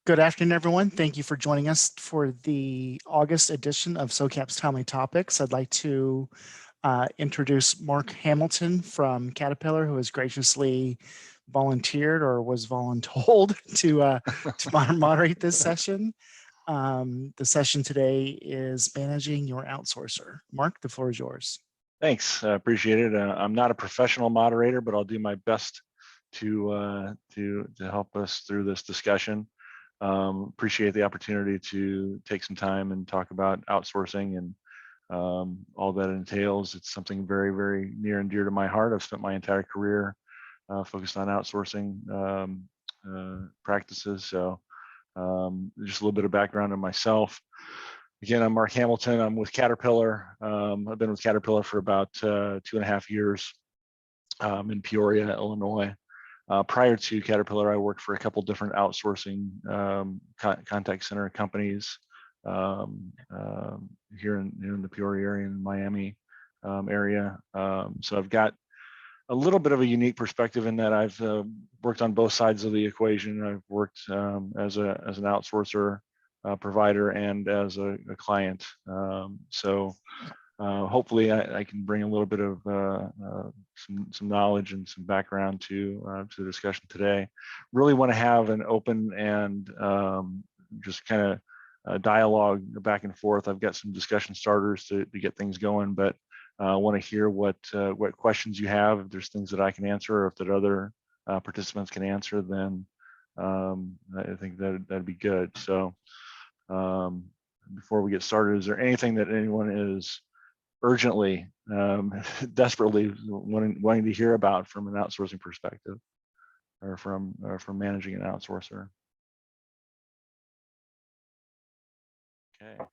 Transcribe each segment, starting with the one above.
Good afternoon, everyone. Thank you for joining us for the August edition of SOCAP's Timely Topics. I'd like to introduce Mark Hamilton from Caterpillar, who has graciously volunteered or was voluntold to moderate this session. The session today is Managing Your Outsourcer. Mark, the floor is yours. Thanks, I appreciate it. I'm not a professional moderator, but I'll do my best to help us through this discussion. Appreciate the opportunity to take some time and talk about outsourcing and all that entails. It's something very, very near and dear to my heart. I've spent my entire career focused on outsourcing practices. So just a little bit of background on myself. Again, I'm Mark Hamilton. I'm with Caterpillar. I've been with Caterpillar for about 2.5 years in Peoria, Illinois. Prior to Caterpillar, I worked for a couple different outsourcing contact center companies here in the Peoria area, in the Miami area. So I've got a little bit of a unique perspective in that I've worked on both sides of the equation. I've worked as an outsourcer, provider, and as a client. Hopefully I can bring a little bit of some knowledge and some background to the discussion today. Really want to have an open and just kind of dialogue back and forth. I've got some discussion starters to get things going, but I want to hear what questions you have. If there's things that I can answer, or if that other participants can answer, then I think that'd be good. So before we get started, is there anything that anyone is urgently, desperately wanting to hear about from an outsourcing perspective, or from managing an outsourcer? Okay,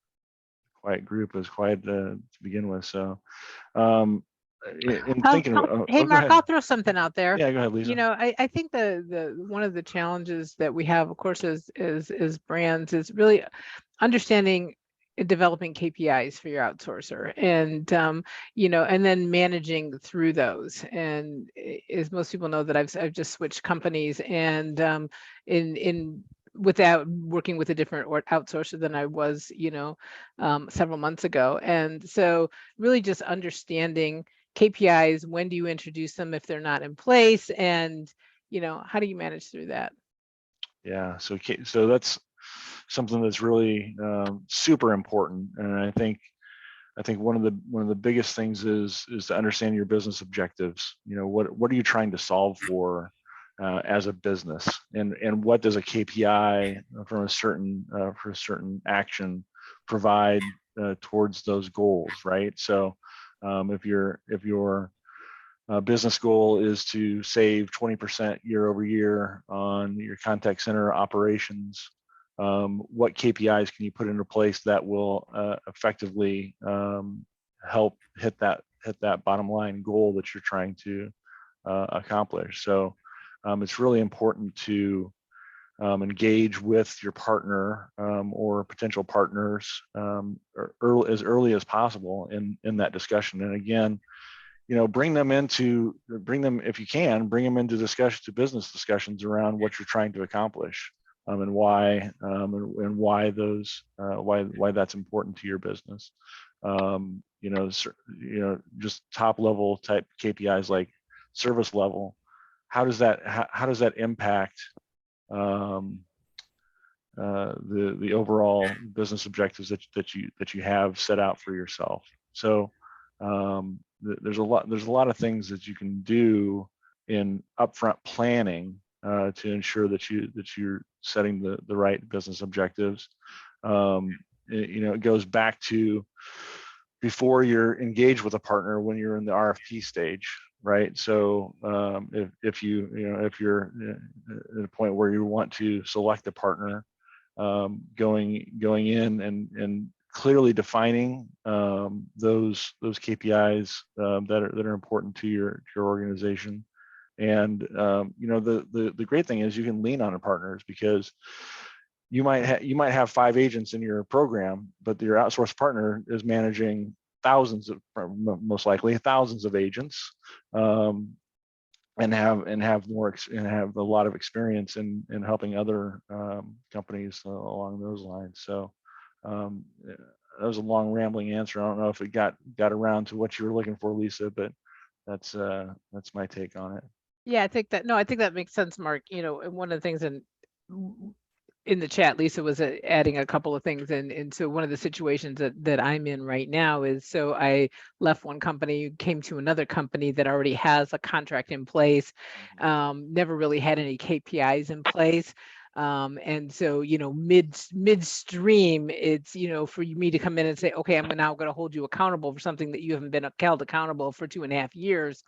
quiet group is quiet to begin with. So, in thinking, hey, Mark, I'll throw something out there. Yeah, go ahead, Lisa. You know, I think the one of the challenges that we have, of course, is brands, is really understanding developing KPIs for your outsourcer, and you know, and then managing through those. And as most people know, that I've just switched companies, and without working with a different outsourcer than I was, you know, several months ago. And so really just understanding KPIs, when do you introduce them if they're not in place, and you know, how do you manage through that? Yeah, so that's something that's really super important, and I think one of the biggest things is to understand your business objectives. You know, what are you trying to solve for as a business, and what does a KPI from a certain action provide towards those goals, right? So if your business goal is to save 20% year over year on your contact center operations, what KPIs can you put into place that will effectively help hit that bottom line goal that you're trying to accomplish? So it's really important to engage with your partner or potential partners as early as possible in that discussion. And again, you know, bring them into business discussions around what you're trying to accomplish, and why that's important to your business. You know, just top level type KPIs like service level. How does that impact the overall business objectives that you have set out for yourself? So there's a lot of things that you can do in upfront planning to ensure that you're setting the right business objectives. You know, it goes back to before you're engaged with a partner, when you're in the RFP stage, right? So if you're at a point where you want to select a partner, going in and clearly defining those KPIs that are important to your organization. And you know, the great thing is you can lean on partners, because you might have 5 agents in your program, but your outsourced partner is managing most likely thousands of agents. And have a lot of experience in helping other companies along those lines. So that was a long rambling answer. I don't know if it got around to what you were looking for, Lisa, but that's my take on it. Yeah, I think that makes sense, Mark. And one of the things in the chat, Lisa was adding a couple of things, and so one of the situations that I'm in right now is, so I left one company, came to another company that already has a contract in place, never really had any KPIs in place. And so, midstream, it's, for me to come in and say, okay, I'm now going to hold you accountable for something that you haven't been held accountable for 2.5 years.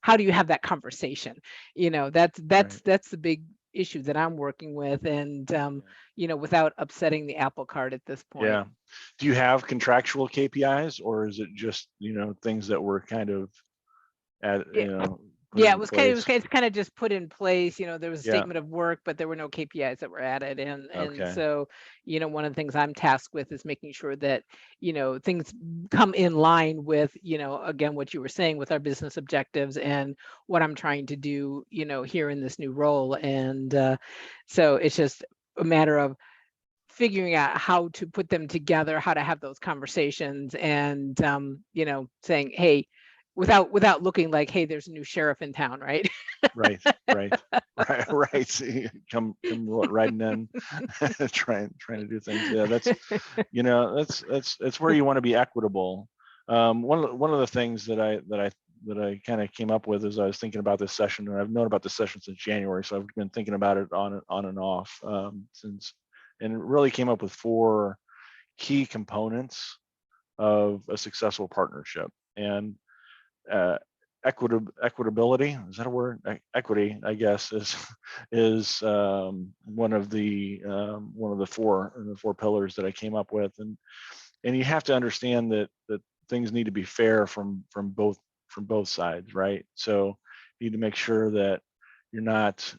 How do you have that conversation? That's the big issue that I'm working with, and without upsetting the apple cart at this point. Yeah. Do you have contractual KPIs, or is it just things that were kind of Yeah, it was kind of just put in place. There was a statement of work, but there were no KPIs that were added. And so, one of the things I'm tasked with is making sure that, things come in line with, again, what you were saying with our business objectives and what I'm trying to do, here in this new role. And so it's just a matter of figuring out how to put them together, how to have those conversations, and saying, hey, without looking like, hey, there's a new sheriff in town, right? right. Come riding in, trying to do things. Yeah, that's where you want to be equitable. One of the things that I kind of came up with as I was thinking about this session, and I've known about this session since January, so I've been thinking about it on and off since, and it really came up with 4 key components of a successful partnership. And equitability, is that a word? Equity, I guess, is one of the 4 pillars that I came up with. And you have to understand that things need to be fair from both sides, right? So you need to make sure that you're not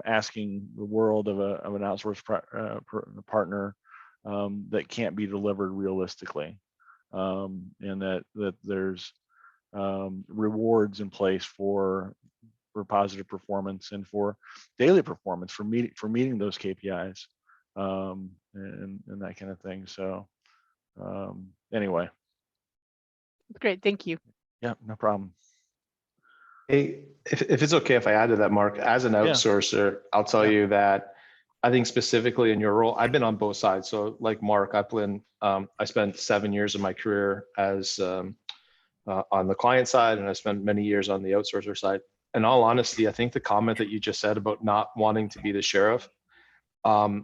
asking the world of an outsourced partner that can't be delivered realistically, and that there's rewards in place for positive performance and for daily performance, for meeting those KPIs, and that kind of thing. So anyway. Great, thank you. Yeah, no problem. Hey, if it's okay if I add to that, Mark, as an outsourcer, I'll tell you that I think specifically in your role, I've been on both sides. So like Mark, I spent 7 years of my career as on the client side, and I spent many years on the outsourcer side. In all honesty, I think the comment that you just said about not wanting to be the sheriff, I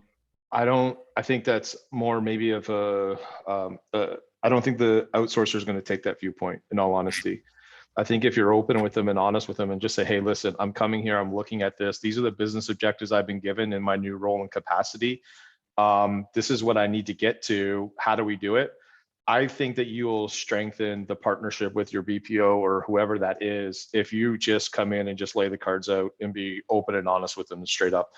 think that's more maybe of I don't think the outsourcer is going to take that viewpoint, in all honesty. I think if you're open with them and honest with them and just say, hey, listen, I'm coming here, I'm looking at this. These are the business objectives I've been given in my new role and capacity. This is what I need to get to. How do we do it? I think that you will strengthen the partnership with your BPO or whoever that is if you just come in and just lay the cards out and be open and honest with them straight up.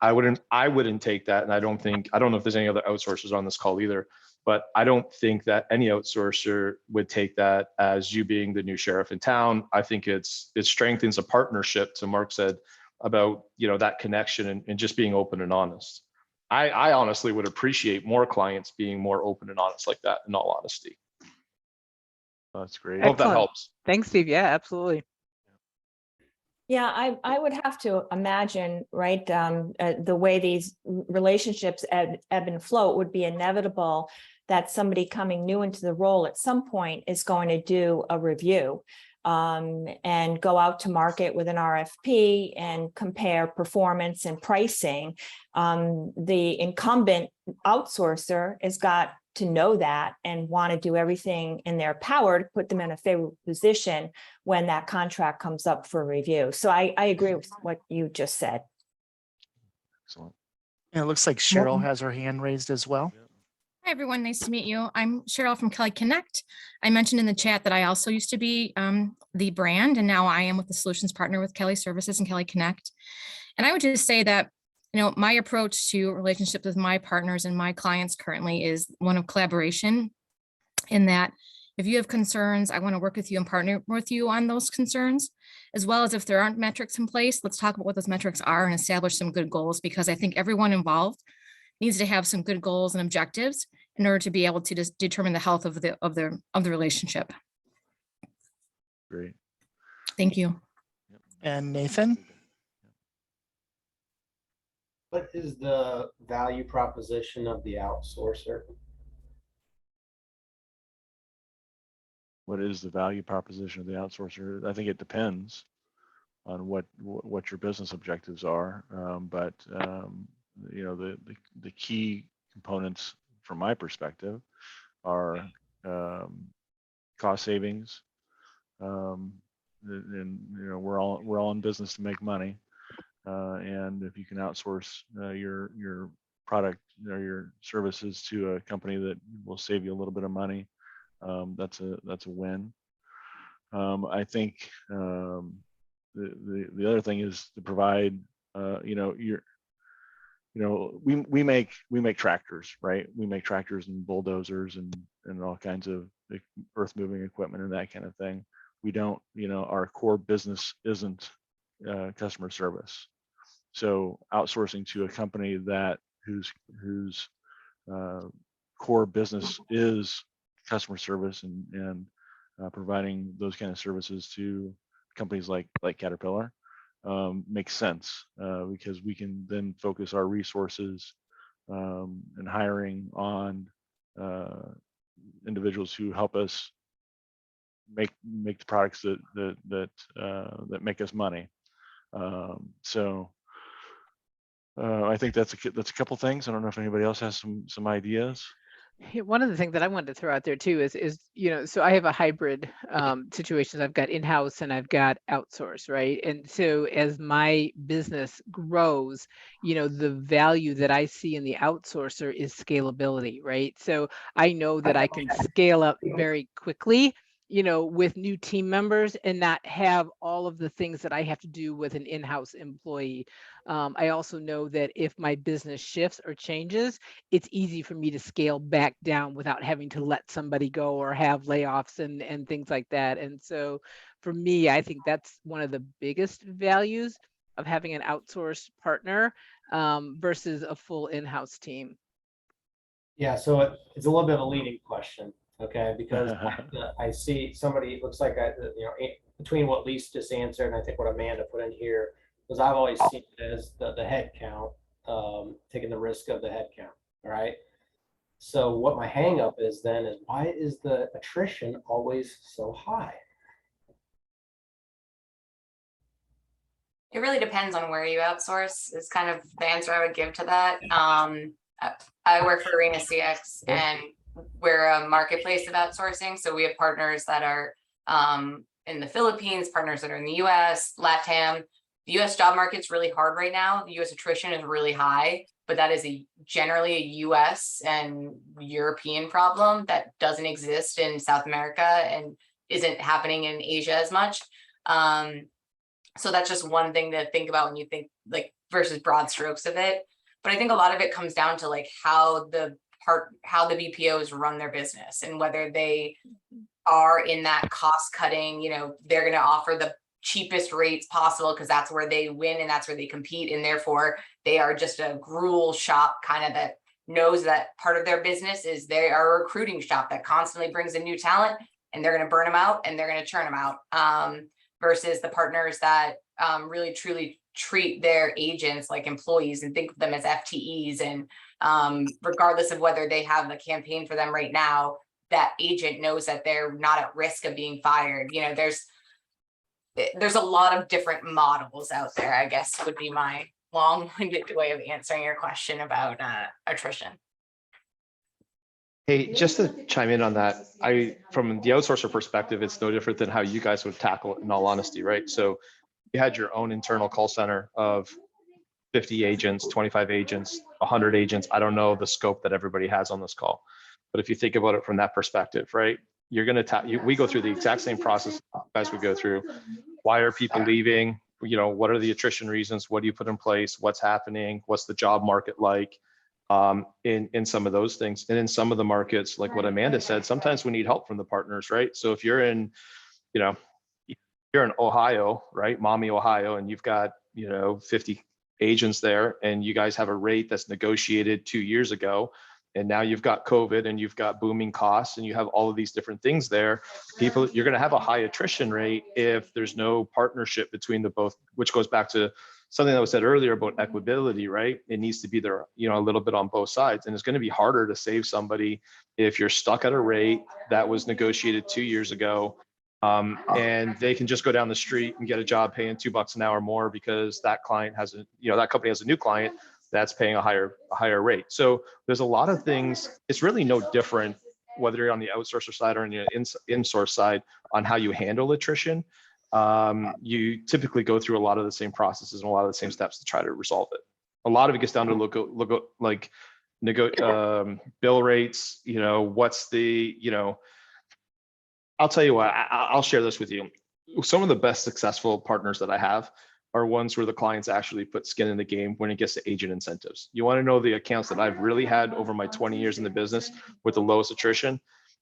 I wouldn't take that, and I don't know if there's any other outsourcers on this call either, but I don't think that any outsourcer would take that as you being the new sheriff in town. I think it strengthens a partnership, to Mark said, about that connection and just being open and honest. I honestly would appreciate more clients being more open and honest like that, in all honesty. That's great. I hope that helps. Thanks, Steve. Yeah, absolutely. Yeah, I would have to imagine, right, the way these relationships ebb and flow, it would be inevitable that somebody coming new into the role at some point is going to do a review and go out to market with an RFP and compare performance and pricing. The incumbent outsourcer has got to know that and want to do everything in their power to put them in a favorable position when that contract comes up for review. So I agree with what you just said. Excellent. And it looks like Cheryl has her hand raised as well. Hi, everyone. Nice to meet you. I'm Cheryl from Kelly Connect. I mentioned in the chat that I also used to be the brand, and now I am with the solutions partner with Kelly Services and Kelly Connect. And I would just say that, my approach to relationships with my partners and my clients currently is one of collaboration, in that, If you have concerns, I want to work with you and partner with you on those concerns, as well as if there aren't metrics in place, let's talk about what those metrics are and establish some good goals, because I think everyone involved needs to have some good goals and objectives in order to be able to just determine the health of the relationship. Great. Thank you. And Nathan? What is the value proposition of the outsourcer? What is the value proposition of the outsourcer? I think it depends on what your business objectives are. But you know, the key components from my perspective are cost savings. And you know, we're all in business to make money. And if you can outsource your product or your services to a company that will save you a little bit of money, that's a win. I think the other thing is to provide, you know, we make tractors, right? We make tractors and bulldozers and all kinds of earth moving equipment and that kind of thing. We don't, you know, our core business isn't customer service. So outsourcing to a company that whose core business is customer service and providing those kind of services to companies like Caterpillar makes sense, because we can then focus our resources and hiring on individuals who help us make the products that make us money. So I think that's a couple things. I don't know if anybody else has some ideas. One of the things that I wanted to throw out there too is, you know, so I have a hybrid situations. I've got in-house and I've got outsource, right? And so as my business grows, you know, the value that I see in the outsourcer is scalability, right? So I know that I can scale up very quickly, you know, with new team members and not have all of the things that I have to do with an in-house employee. I also know that if my business shifts or changes, it's easy for me to scale back down without having to let somebody go or have layoffs and things like that. And so for me, I think that's one of the biggest values of having an outsourced partner versus a full in-house team. Yeah, so it's a little bit of a leading question, okay? Because I see somebody, it looks like, you know, between what Lisa just answered and I think what Amanda put in here, because I've always seen it as the head count, taking the risk of the head count, all right? So what my hang up is then is, why is the attrition always so high? It really depends on where you outsource is kind of the answer I would give to that. I work for Arena CX and we're a marketplace of outsourcing. So we have partners that are in the Philippines, partners that are in the US, LATAM. The US job market's really hard right now. The US attrition is really high, but that is generally a US and European problem that doesn't exist in South America and isn't happening in Asia as much. So that's just one thing to think about when you think like versus broad strokes of it. But I think a lot of it comes down to like how the BPOs run their business and whether they are in that cost cutting, you know, they're going to offer the cheapest rates possible because that's where they win and that's where they compete. And therefore they are just a gruel shop kind of that knows that part of their business is they are a recruiting shop that constantly brings in new talent and they're going to burn them out and they're going to churn them out. Versus the partners that really truly treat their agents like employees and think of them as FTEs. And regardless of whether they have a campaign for them right now, that agent knows that they're not at risk of being fired. You know, there's a lot of different models out there, I guess would be my long-winded way of answering your question about attrition. Hey, just to chime in on that, from the outsourcer perspective, it's no different than how you guys would tackle it in all honesty, right? So you had your own internal call center of 50 agents, 25 agents, 100 agents. I don't know the scope that everybody has on this call, but if you think about it from that perspective, right? You're going to, we go through the exact same process as we go through. Why are people leaving? You know, what are the attrition reasons? What do you put in place? What's happening? What's the job market like? in some of those things. And in some of the markets, like what Amanda said, sometimes we need help from the partners, right? So if you're in, you know, you're in Ohio, right? Maumee, Ohio, and you've got, 50 agents there, and you guys have a rate that's negotiated 2 years ago. And now you've got COVID and you've got booming costs and you have all of these different things there. You're going to have a high attrition rate if there's no partnership between the both, which goes back to something that was said earlier about equitability, right? It needs to be there, a little bit on both sides. And it's going to be harder to save somebody if you're stuck at a rate that was negotiated 2 years ago. And they can just go down the street and get a job paying $2 an hour more because that client has that company has a new client that's paying a higher rate. So there's a lot of things. It's really no different whether you're on the outsourcer side or on the in-source side on how you handle attrition. You typically go through a lot of the same processes and a lot of the same steps to try to resolve it. A lot of it gets down to bill rates. What's the I'll tell you what, I'll share this with you. Some of the best successful partners that I have are ones where the clients actually put skin in the game when it gets to agent incentives. You want to know the accounts that I've really had over my 20 years in the business with the lowest attrition?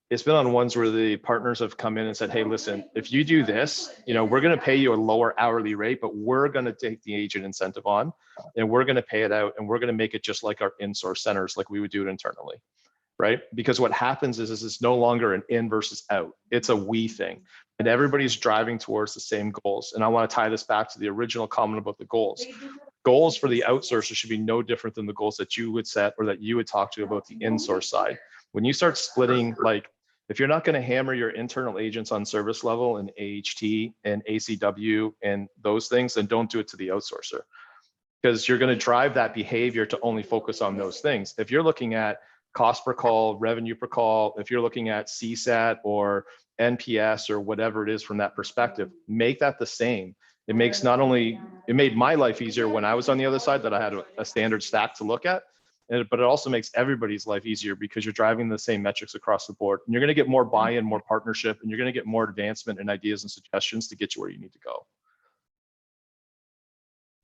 It's been on ones where the partners have come in and said, hey, listen, if you do this, we're going to pay you a lower hourly rate, but we're going to take the agent incentive on and we're going to pay it out and we're going to make it just like our in-source centers, like we would do it internally. Right? Because what happens is it's no longer an in versus out. It's a we thing. And everybody's driving towards the same goals. And I want to tie this back to the original comment about the goals. Goals for the outsourcer should be no different than the goals that you would set or that you would talk to about the in-source side. When you start splitting, like if you're not going to hammer your internal agents on service level and AHT and ACW and those things, then don't do it to the outsourcer. Because you're going to drive that behavior to only focus on those things. If you're looking at cost per call, revenue per call, if you're looking at CSAT or NPS or whatever it is from that perspective, make that the same. It made my life easier when I was on the other side that I had a standard stack to look at, but it also makes everybody's life easier because you're driving the same metrics across the board. And you're going to get more buy-in, more partnership, and you're going to get more advancement and ideas and suggestions to get you where you need to go.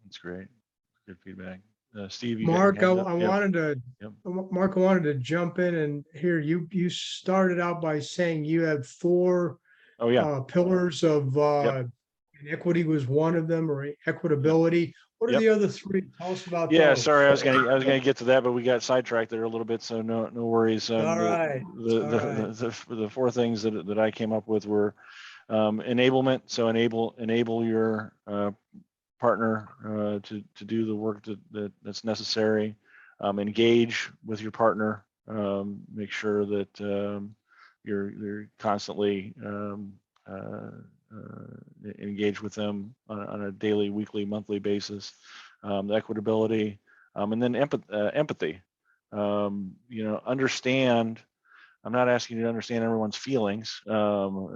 That's great. Good feedback. Steve, you Mark, got I your hand up? wanted to, Yep. Mark, I wanted to jump in and hear you. You started out by saying you had four Oh yeah. pillars of and equity was one of them, or equitability. What are Yep. the other three? Tell us about Yeah, those. sorry, I was gonna get to that, but we got sidetracked there a little bit, so no worries. All right. The four things that I came up with were enablement. So enable your partner to do the work that's necessary. Engage with your partner. Make sure that you're constantly engage with them on a daily, weekly, monthly basis. The equitability, and then empathy. Understand. I'm not asking you to understand everyone's feelings. But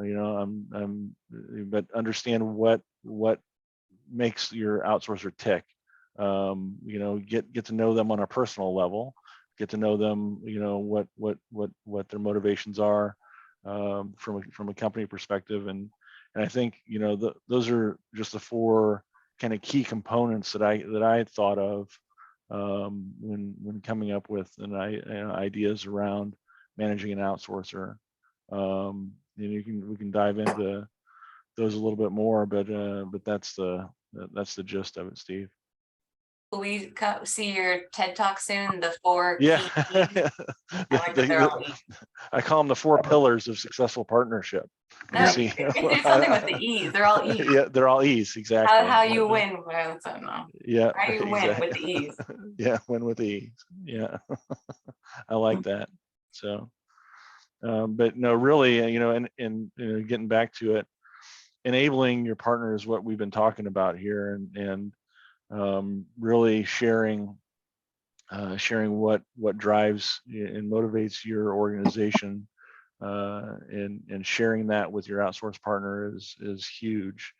understand what makes your outsourcer tick. Get to know them on a personal level. Get to know them. What their motivations are from a company perspective, and I think those are just the four kind of key components that I thought of when coming up with ideas around managing an outsourcer. We can dive into those a little bit more, but that's the gist of it, Steve. Will we see your TED Talk soon? The four Yeah. key I call them the four pillars of successful partnership. No, it's something with the E's. They're all E's. Yeah, they're all E's, exactly. How you win? Well, I don't know. Yeah. How you win with the E's. Yeah, win with the E's. Yeah. I like that. So, but no, really, and getting back to it, enabling your partner is what we've been talking about here, and really sharing what drives and motivates your organization, and sharing that with your outsource partner is huge.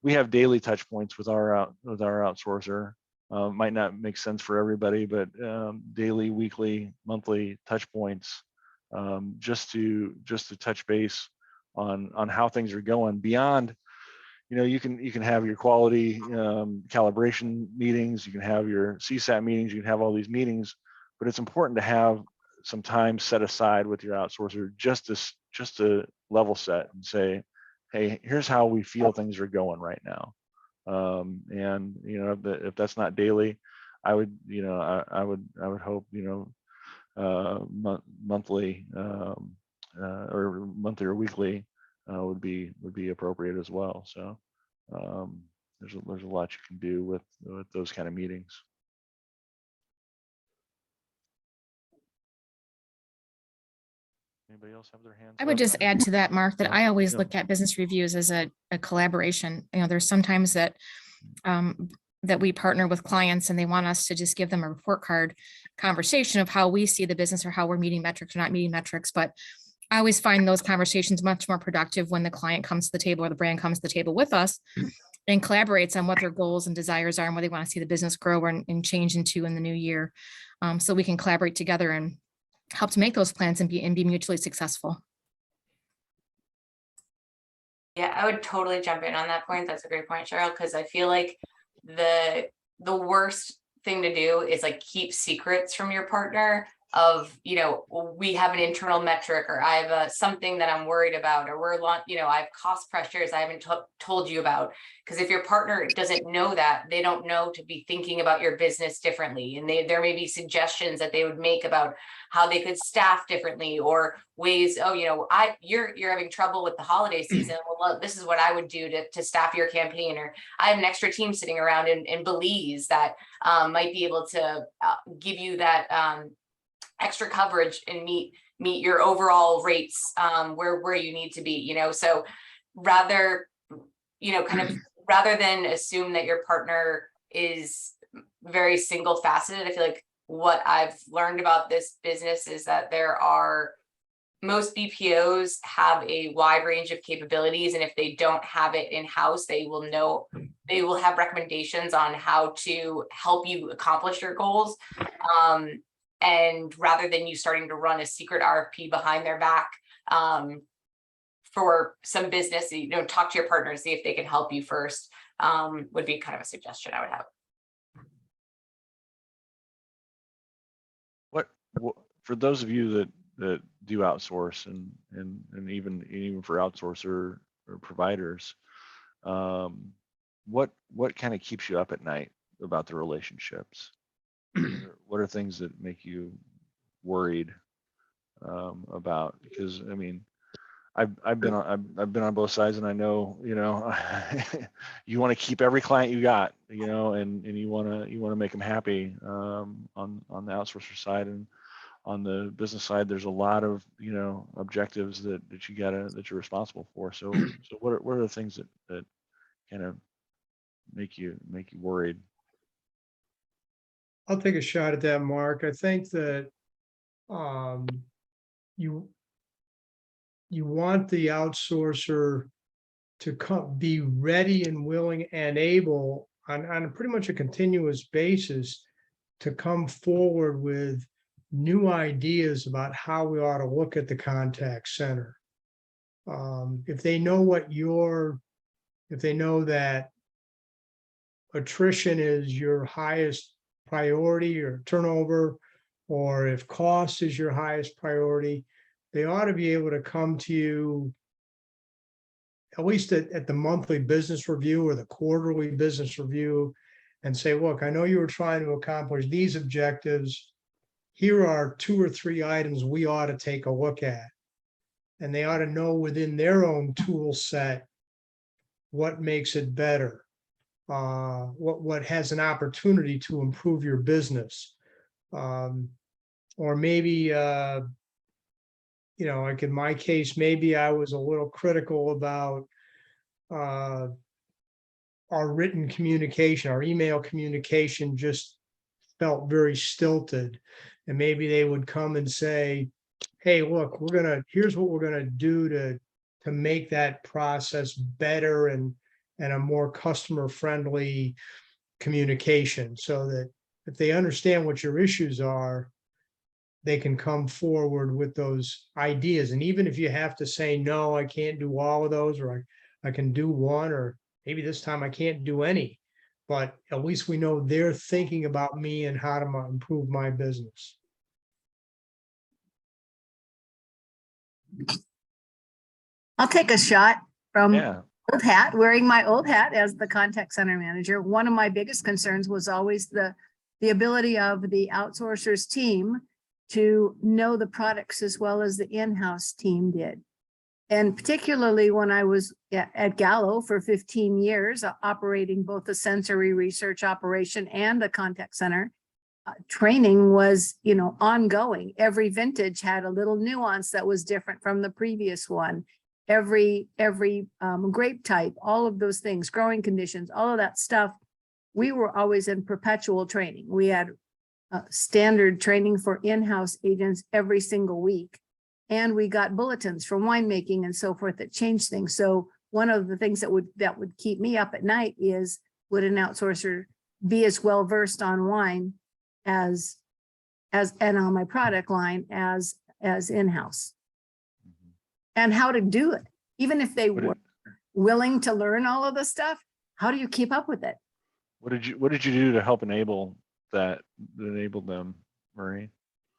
We have daily touch points with our outsourcer. Might not make sense for everybody, but daily, weekly, monthly touch points, just to touch base on how things are going beyond you can have your quality calibration meetings, you can have your CSAT meetings, you can have all these meetings, but it's important to have some time set aside with your outsourcer just to level set and say, hey, here's how we feel things are going right now. And if that's not daily, I would hope monthly or monthly or weekly would be appropriate as well. So there's a lot you can do with those kind of meetings. Anybody else have their hands I would up? just add to that, Mark, that Yeah, I always yeah. look at business reviews as a collaboration. There's sometimes that that we partner with clients and they want us to just give them a report card conversation of how we see the business or how we're meeting metrics or not meeting metrics. But I always find those conversations much more productive when the client comes to the table or the brand comes to the table with us and collaborates on what their goals and desires are and what they want to see the business grow and change into in the new year. So we can collaborate together and help to make those plans and be mutually successful. Yeah, I would totally jump in on that point. That's a great point, Cheryl, because I feel like the worst thing to do is like keep secrets from your partner of, we have an internal metric, or I have something that I'm worried about, or I have cost pressures I haven't told you about. Because if your partner doesn't know that, they don't know to be thinking about your business differently. And there may be suggestions that they would make about how they could staff differently, or ways, you're having trouble with the holiday season. Well, look, this is what I would do to staff your campaign, or I have an extra team sitting around in Belize that might be able to give you that extra coverage and meet your overall rates where you need to be, so rather than assume that your partner is very single faceted, I feel like what I've learned about this business is that most BPOs have a wide range of capabilities, and if they don't have it in-house, they will have recommendations on how to help you accomplish your goals. And rather than you starting to run a secret RFP behind their back for some business, talk to your partner, see if they can help you first, would be kind of a suggestion I would have. What for those of you that do outsource and even for outsourcer or providers, what kind of keeps you up at night about the relationships? What are things that make you worried about? Because I mean, I've been on both sides, and I know you want to keep every client you got, and you want to make them happy on the outsourcer side, and on the business side, there's a lot of objectives that you're responsible for. So what are the things that kind of make you worried? I'll take a shot at that, Mark. I think that you want the outsourcer to be ready and willing and able on pretty much a continuous basis to come forward with new ideas about how we ought to look at the contact center. If they know if they know that attrition is your highest priority, or turnover, or if cost is your highest priority, they ought to be able to come to you at least at the monthly business review or the quarterly business review and say, look, I know you were trying to accomplish these objectives. Here are 2 or 3 items we ought to take a look at. And they ought to know within their own tool set what makes it better. What has an opportunity to improve your business, or maybe like in my case, maybe I was a little critical about our written communication, our email communication just felt very stilted, and maybe they would come and say, hey, look, here's what we're gonna do to make that process better and a more customer-friendly communication, so that if they understand what your issues are, they can come forward with those ideas. And even if you have to say, no, I can't do all of those, or I can do one, or maybe this time I can't do any, but at least we know they're thinking about me and how to improve my business. I'll take a shot from Yeah. old hat, wearing my old hat as the contact center manager. One of my biggest concerns was always the ability of the outsourcers team to know the products as well as the in-house team did. And particularly when I was at Gallo for 15 years, operating both the sensory research operation and the contact center, training was, ongoing. Every vintage had a little nuance that was different from the previous one. Every grape type, all of those things, growing conditions, all of that stuff, we were always in perpetual training. We had standard training for in-house agents every single week. And we got bulletins from winemaking and so forth that changed things. So one of the things that would keep me up at night is, would an outsourcer be as well versed on wine as and on my product line as in-house, and how to do it. Even if they were willing to learn all of the stuff, how do you keep up with it? What did you do to help enable that enabled them, Marie?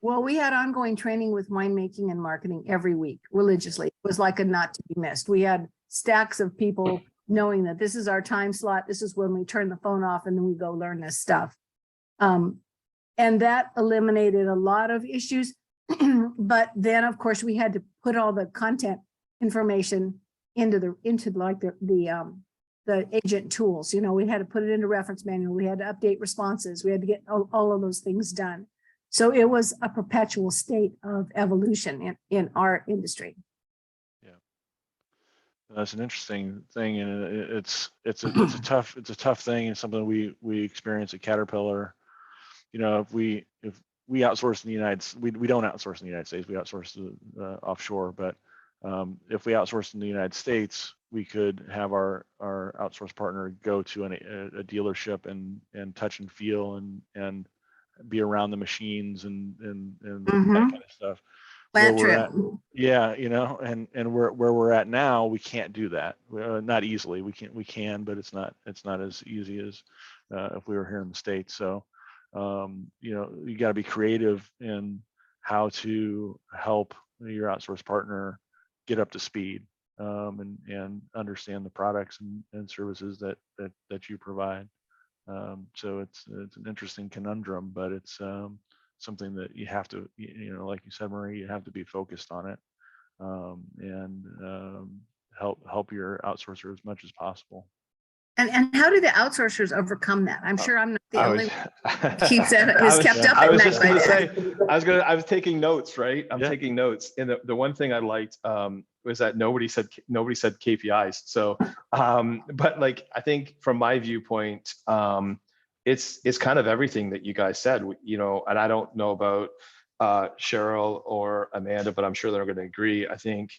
Well, we had ongoing training with winemaking and marketing every week religiously. It was like a not to be missed. We had stacks of people knowing that this is our time slot. This is when we turn the phone off and then we go learn this stuff. And that eliminated a lot of issues. But then of course we had to put all the content information into the agent tools. We had to put it into reference manual. We had to update responses. We had to get all of those things done. So it was a perpetual state of evolution in our industry. Yeah, that's an interesting thing, and it's a tough thing, and something we experience at Caterpillar. If we outsource in the United States, we don't outsource in the United States. We outsource offshore, but if we outsource in the United States, we could have our outsource partner go to a dealership and touch and feel and be around the machines and that kind of stuff. Yeah, and where we're at now, we can't do that. Not easily. We can, but it's not as easy as if we were here in the States. So you got to be creative in how to help your outsource partner get up to speed and understand the products and services that you provide. So it's an interesting conundrum, but it's something that you have to, like you said, Marie, you have to be focused on it and help your outsourcer as much as possible. And how do the outsourcers overcome that? I'm sure I'm not the only one who keeps kept up I at was night just by gonna that. say, I was taking notes, right? I'm taking notes. And the one thing I liked was that nobody said KPIs. So, but like, I think from my viewpoint, it's kind of everything that you guys said, and I don't know about Cheryl or Amanda, but I'm sure they're going to agree. I think,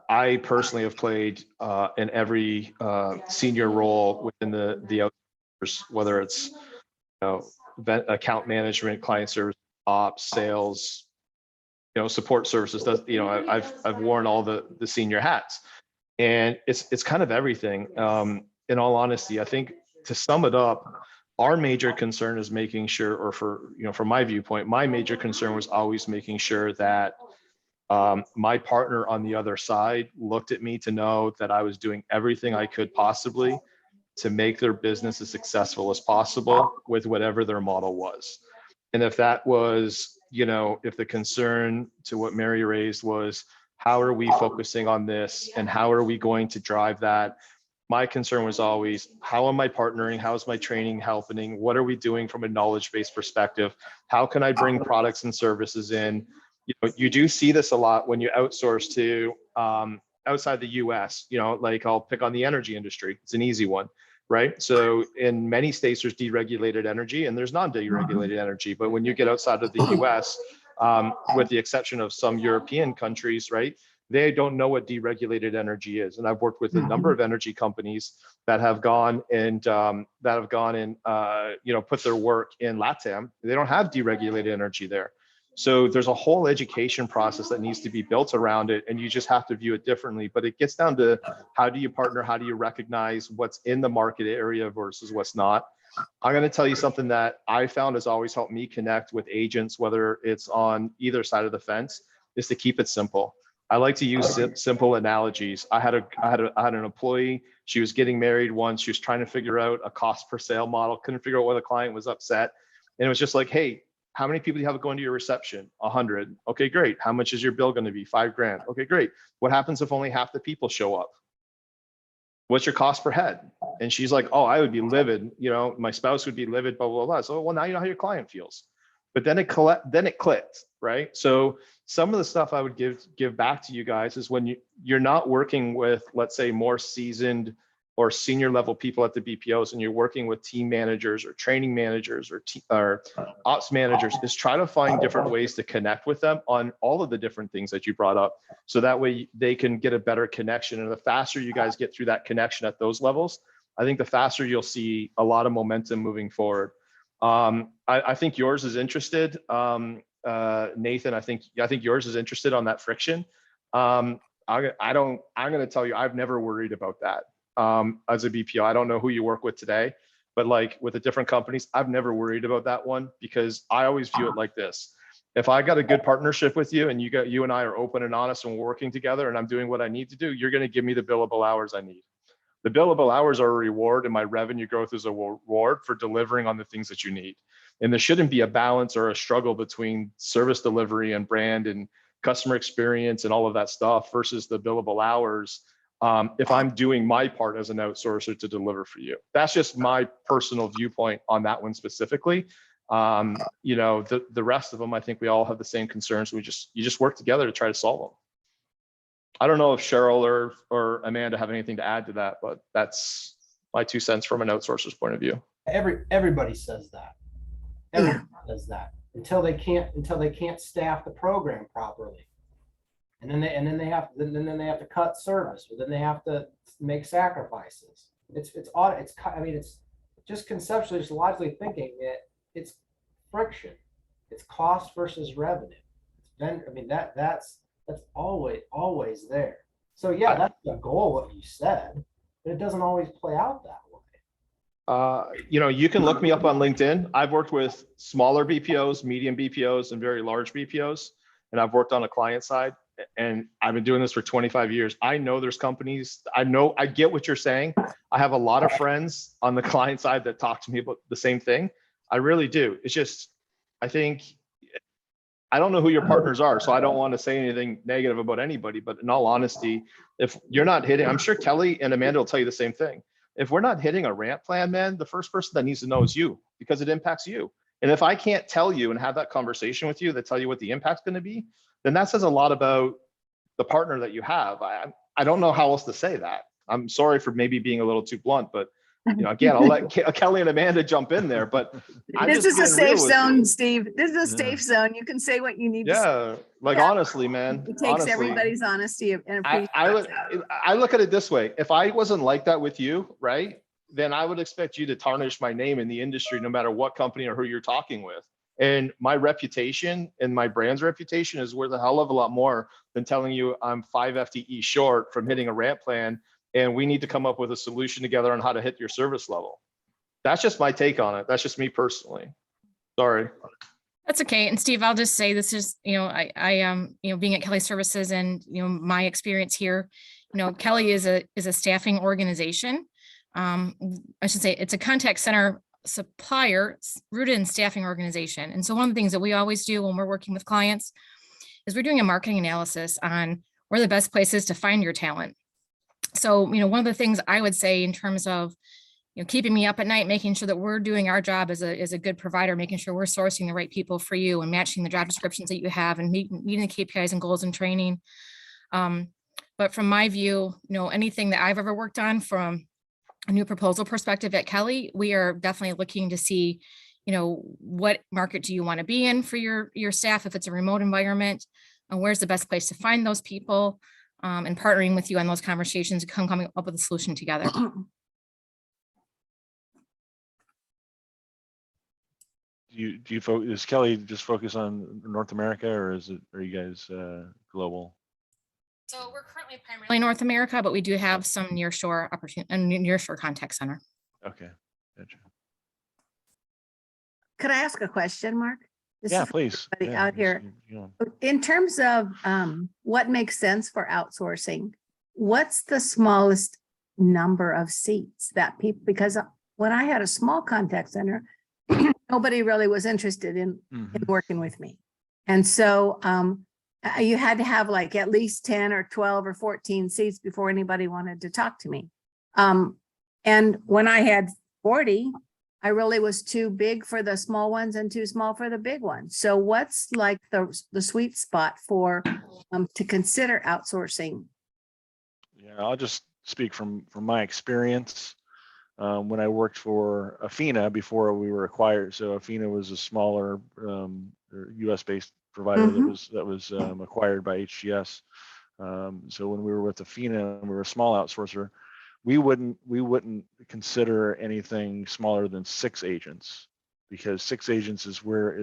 I personally have played in every senior role within the outsourcers, whether it's account management, client service, ops, sales, support services. I've worn all the senior hats, and it's kind of everything. In all honesty, I think to sum it up, our major concern is making sure, or from my viewpoint, my major concern was always making sure that my partner on the other side looked at me to know that I was doing everything I could possibly to make their business as successful as possible with whatever their model was. And if that was, if the concern to what Mary raised was, how are we focusing on this and how are we going to drive that? My concern was always, how am I partnering? How's my training helping? What are we doing from a knowledge-based perspective? How can I bring products and services in? You do see this a lot when you outsource to outside the US, like I'll pick on the energy industry. It's an easy one, right? So in many states, there's deregulated energy and there's non-deregulated energy. But when you get outside of the US, with the exception of some European countries, right, they don't know what deregulated energy is. And I've worked with a number of energy companies that have gone and put their work in LATAM. They don't have deregulated energy there. So there's a whole education process that needs to be built around it, and you just have to view it differently. But it gets down to how do you partner? How do you recognize what's in the market area versus what's not? I'm going to tell you something that I found has always helped me connect with agents, whether it's on either side of the fence, is to keep it simple. I like to use simple analogies. I had an employee. She was getting married once. She was trying to figure out a cost per sale model. Couldn't figure out why the client was upset. And it was just like, hey, how many people do you have going to your reception? 100. Okay, great. How much is your bill going to be? $5,000. Okay, great. What happens if only half the people show up? What's your cost per head? And she's like, oh, I would be livid. You know, my spouse would be livid, blah, blah, blah. So, well, now you know how your client feels. But then it clicked, right? So some of the stuff I would give back to you guys is when you're not working with, let's say, more seasoned or senior level people at the BPOs, and you're working with team managers or training managers or ops managers, is try to find different ways to connect with them on all of the different things that you brought up. So that way they can get a better connection. And the faster you guys get through that connection at those levels, I think the faster you'll see a lot of momentum moving forward. I think yours is interested. Nathan, I think yours is interested on that friction. I'm going to tell you, I've never worried about that. As a BPO, I don't know who you work with today, but like with the different companies, I've never worried about that one, because I always view it like this. If I got a good partnership with you and you and I are open and honest and working together and I'm doing what I need to do, you're going to give me the billable hours I need. The billable hours are a reward, and my revenue growth is a reward for delivering on the things that you need. And there shouldn't be a balance or a struggle between service delivery and brand and customer experience and all of that stuff versus the billable hours. If I'm doing my part as an outsourcer to deliver for you. That's just my personal viewpoint on that one specifically. You know, the rest of them, I think we all have the same concerns. You just work together to try to solve them. I don't know if Cheryl or Amanda have anything to add to that, but that's my 2 cents from an outsourcer's point of view. Everybody says that. Everybody does that until they can't staff the program properly. And then they have to cut service, or then they have to make sacrifices. It's just conceptually, just logically thinking that it's friction. It's cost versus revenue. That's always there. So yeah, that's the goal, what you said, but it doesn't always play out that way. You know, you can look me up on LinkedIn. I've worked with smaller BPOs, medium BPOs, and very large BPOs, and I've worked on a client side. And I've been doing this for 25 years. I know there's companies, I get what you're saying. I have a lot of friends on the client side that talk to me about the same thing. I really do. It's just, I don't know who your partners are, so I don't want to say anything negative about anybody, but in all honesty, if you're not hitting, I'm sure Kelly and Amanda will tell you the same thing. If we're not hitting a ramp plan, man, the first person that needs to know is you, because it impacts you. And if I can't tell you and have that conversation with you that tell you what the impact's going to be, then that says a lot about the partner that you have. I don't know how else to say that. I'm sorry for maybe being a little too blunt, but you know, again, I'll let Kelly and Amanda jump in there. But this is a safe zone, Steve. This is a safe zone. You can say what you need to say. Yeah, like honestly, man. It takes everybody's honesty and appreciation. I look at it this way. If I wasn't like that with you, right, then I would expect you to tarnish my name in the industry, no matter what company or who you're talking with. And my reputation and my brand's reputation is worth a hell of a lot more than telling you I'm 5 FTE short from hitting a ramp plan and we need to come up with a solution together on how to hit your service level. That's just my take on it. That's just me personally. Sorry. That's okay. And Steve, I'll just say this is, you know, I being at Kelly Services and, you know, my experience here, you know, Kelly is a staffing organization. I should say it's a contact center supplier rooted in staffing organization. And so one of the things that we always do when we're working with clients is we're doing a marketing analysis on where the best place is to find your talent. So, you know, one of the things I would say in terms of, you know, keeping me up at night, making sure that we're doing our job as a good provider, making sure we're sourcing the right people for you and matching the job descriptions that you have and meeting the KPIs and goals and training. But from my view, you know, anything that I've ever worked on from a new proposal perspective at Kelly, we are definitely looking to see, you know, what market do you want to be in for your staff if it's a remote environment, and where's the best place to find those people, and partnering with you on those conversations, coming up with a solution together. do you focus, is Kelly just focus on North America, or are you guys global? So we're currently primarily North America, but we do have some nearshore opportunity and nearshore contact center. Okay, gotcha. Could I ask a question, Mark? This Yeah, is for please. everybody Yeah, out here. In terms of what makes sense for outsourcing, what's the smallest number of seats that people, because when I had a small contact center, nobody really was interested in working with me. And so you had to have like at least 10 or 12 or 14 seats before anybody wanted to talk to me. And when I had 40, I really was too big for the small ones and too small for the big ones. So what's like the sweet spot for to consider outsourcing? Yeah, I'll just speak from my experience. When I worked for Afina before we were acquired. So Afina was a smaller US based provider that was acquired by HGS. So when we were with Afina and we were a small outsourcer, we wouldn't consider anything smaller than 6 agents, because 6 agents is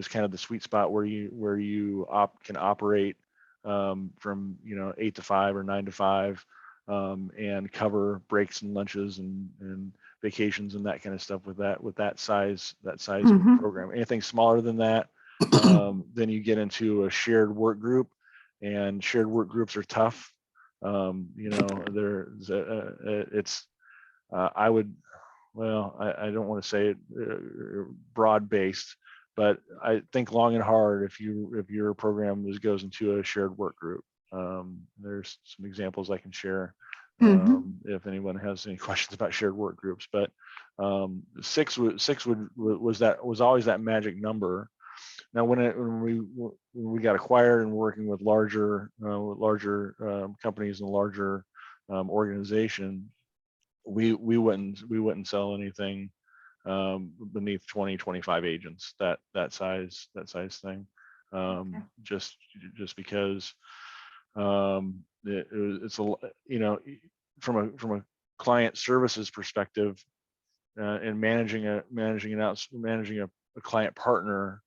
kind of the sweet spot where you can operate from 8 to 5 or 9 to 5 and cover breaks and lunches and vacations and that kind of stuff with that size program. Anything smaller than that, then you get into a shared work group, and shared work groups are tough. I don't want to say it broad based, but I think long and hard if your program goes into a shared work group. There's some examples I can share if anyone has any questions about shared work groups, but 6 was always that magic number. Now, when we got acquired and working with larger companies and larger organization, we wouldn't sell anything beneath 20, 25 agents, that size thing, just because it's from a client services perspective, and managing a client partner,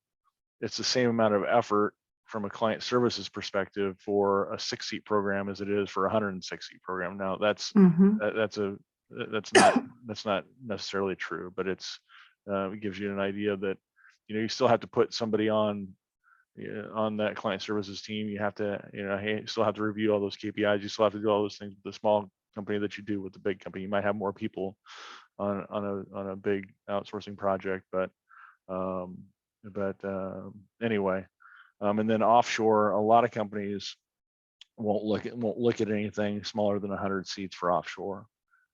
it's the same amount of effort from a client services perspective for a 6-seat program as it is for a 106-seat program. Now that's not necessarily true, but it gives you an idea that you still have to put somebody on that client services team. You have to you still have to review all those KPIs. You still have to do all those things with the small company that you do with the big company. You might have more people on a big outsourcing project, but anyway, and then offshore, a lot of companies won't look at anything smaller than 100 seats for offshore.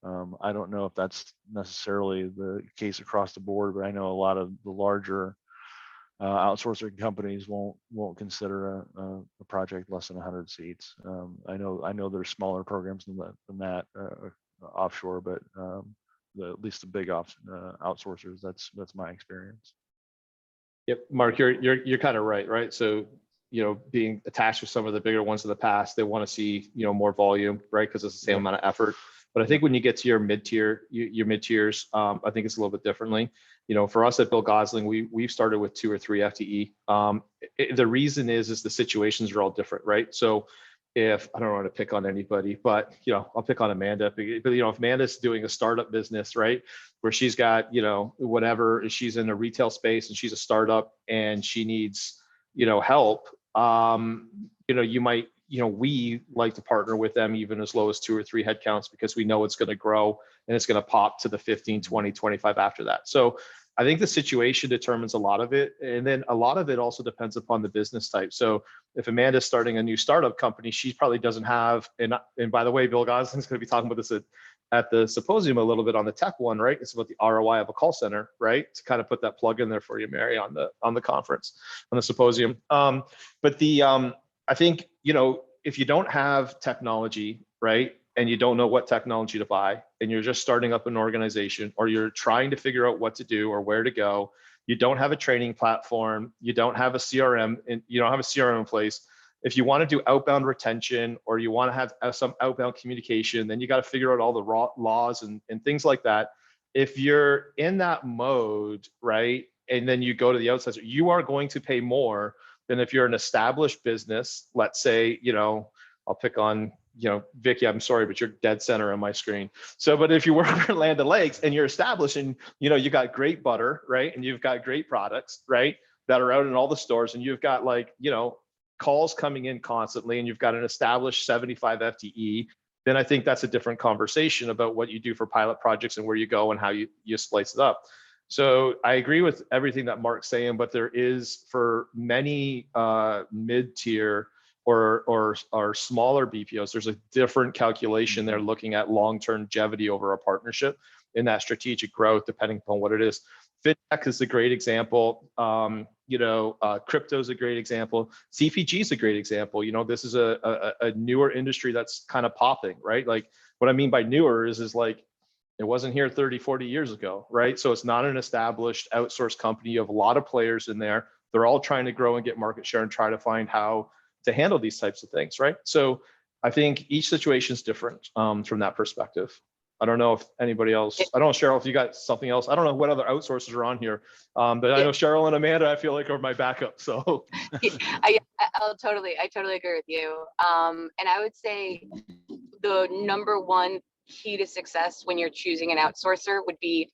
I don't know if that's necessarily the case across the board, but I know a lot of the larger outsourcing companies won't consider a project less than 100 seats. I know there's smaller programs than that offshore, but at least the big outsourcers, that's my experience. Yep, Mark, you're kind of right? So, being attached with some of the bigger ones in the past, they want to see, more volume, right? Because it's the same amount of effort. But I think when you get to your mid-tiers, I think it's a little bit differently. For us at Bill Gosling, we've started with 2 or 3 FTE. The reason is the situations are all different, right? So if I don't want to pick on anybody, but I'll pick on Amanda. But if Amanda's doing a startup business, right, where she's got whatever, she's in a retail space and she's a startup and she needs help, you might we like to partner with them even as low as 2 or 3 headcounts, because we know it's going to grow and it's going to pop to the 15, 20, 25 after that. So I think the situation determines a lot of it. And then a lot of it also depends upon the business type. So if Amanda's starting a new startup company, she probably doesn't have, and by the way, Bill Gosling's going to be talking about this at the symposium a little bit on the tech one, right? It's about the ROI of a call center, right? To kind of put that plug in there for you, Mary, on the conference, on the symposium. I think, if you don't have technology, right, and you don't know what technology to buy, and you're just starting up an organization, or you're trying to figure out what to do or where to go, you don't have a training platform, you don't have a CRM, and you don't have a CRM in place. If you want to do outbound retention, or you want to have some outbound communication, then you got to figure out all the laws and things like that. If you're in that mode, right, and then you go to the outsourcer, you are going to pay more than if you're an established business. Let's say, you know, I'll pick on, you know, Vicky, I'm sorry, but you're dead center on my screen. So, but if you work for Land O'Lakes and you're established and, you know, you got great butter, right? And you've got great products, right? That are out in all the stores, and you've got, like, you know, calls coming in constantly, and you've got an established 75 FTE, then I think that's a different conversation about what you do for pilot projects and where you go and how you splice it up. So I agree with everything that Mark's saying, but there is, for many mid-tier or smaller BPOs, there's a different calculation. They're looking at long-term longevity over a partnership in that strategic growth, depending upon what it is. Fintech is a great example. You know, crypto is a great example. CPG is a great example. You know, this is a newer industry that's kind of popping, right? Like, what I mean by newer is like, it wasn't here 30, 40 years ago, right? So it's not an established outsourced company. You have a lot of players in there. They're all trying to grow and get market share and try to find how to handle these types of things, right? So I think each situation is different from that perspective. I don't know if anybody else, I don't know, Cheryl, if you got something else. I don't know what other outsourcers are on here, but I know Cheryl and Amanda, I feel like, are my backup, so. I totally agree with you. And I would say the number one key to success when you're choosing an outsourcer would be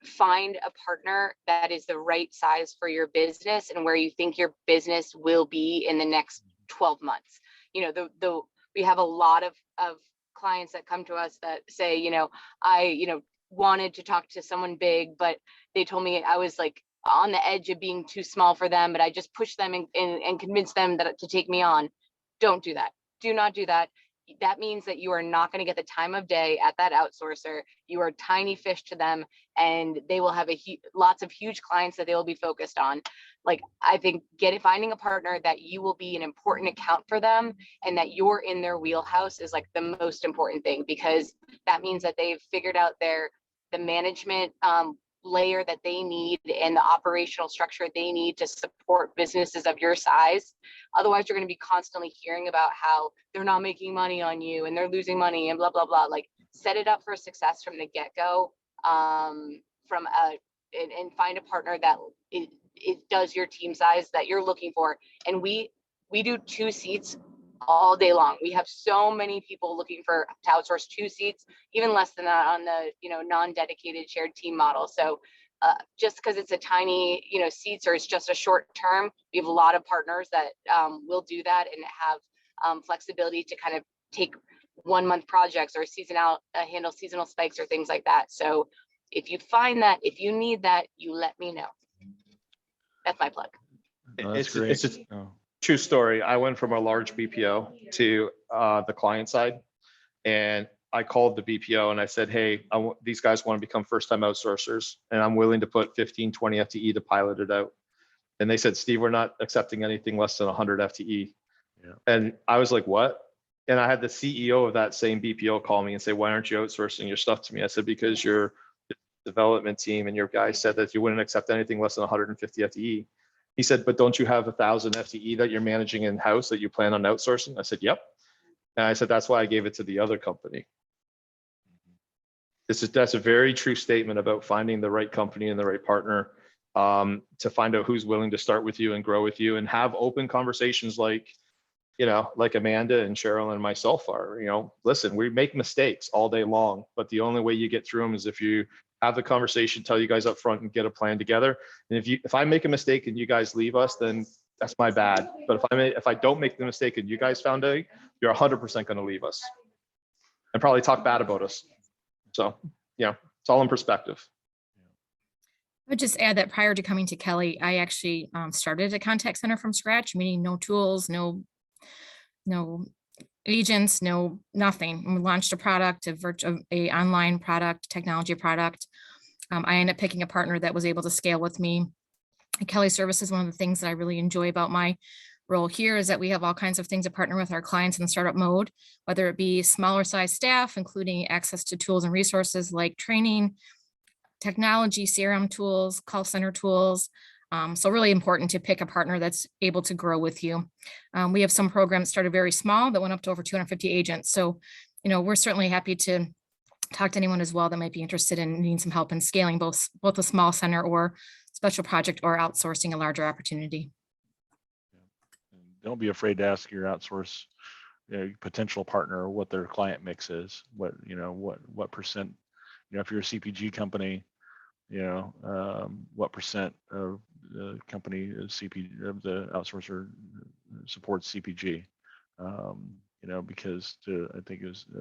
find a partner that is the right size for your business and where you think your business will be in the next 12 months. You know, we have a lot of clients that come to us that say, you know, I wanted to talk to someone big, but they told me I was like on the edge of being too small for them, but I just pushed them and convinced them that to take me on. Don't do that. Do not do that. That means that you are not going to get the time of day at that outsourcer. You are tiny fish to them, and they will have lots of huge clients that they will be focused on. Like, I think finding a partner that you will be an important account for them and that you're in their wheelhouse is like the most important thing, because that means that they've figured out the management layer that they need and the operational structure they need to support businesses of your size. Otherwise, you're going to be constantly hearing about how they're not making money on you and they're losing money and blah, blah, blah. Like, set it up for success from the get-go, and find a partner that it does your team size that you're looking for. And we do 2 seats all day long. We have so many people looking to outsource 2 seats, even less than that on the, you know, non-dedicated shared team model. So just because it's a tiny, you know, seats, or it's just a short term, we have a lot of partners that will do that and have flexibility to kind of take 1-month projects or handle seasonal spikes or things like that. So if you find that, if you need that, you let me know. That's my plug. No, that's great. It's a true story. I went from a large BPO to the client side, and I called the BPO and I said, hey, these guys want to become first-time outsourcers, and I'm willing to put 15, 20 FTE to pilot it out. And they said, Steve, we're not accepting anything less than 100 FTE. Yeah. And I was like, what? And I had the CEO of that same BPO call me and say, why aren't you outsourcing your stuff to me? I said, because your development team and your guys said that you wouldn't accept anything less than 150 FTE. He said, but don't you have 1,000 FTE that you're managing in-house that you plan on outsourcing? I said, yep. And I said, that's why I gave it to the other company. That's a very true statement about finding the right company and the right partner, to find out who's willing to start with you and grow with you and have open conversations like, you know, like Amanda and Cheryl and myself are. You know, listen, we make mistakes all day long, but the only way you get through them is if you have the conversation, tell you guys up front, and get a plan together. And if I make a mistake and you guys leave us, then that's my bad. But if I don't make the mistake and you guys found out, you're 100% going to leave us and probably talk bad about us. So, yeah, it's all in perspective. I would just add that prior to coming to Kelly, I actually started a contact center from scratch, meaning no tools, no agents, nothing. We launched a product, a online product, technology product. I ended up picking a partner that was able to scale with me. Kelly Services, one of the things that I really enjoy about my role here is that we have all kinds of things to partner with our clients in the startup mode, whether it be smaller size staff, including access to tools and resources like training, technology, CRM tools, call center tools. So really important to pick a partner that's able to grow with you. We have some programs started very small that went up to over 250 agents. So, you know, we're certainly happy to talk to anyone as well that might be interested in needing some help in scaling both a small center or special project or outsourcing a larger opportunity. Don't be afraid to ask your potential partner what their client mix is. What percent, if you're a CPG company, what percent of the company is of the outsourcer supports CPG. Because I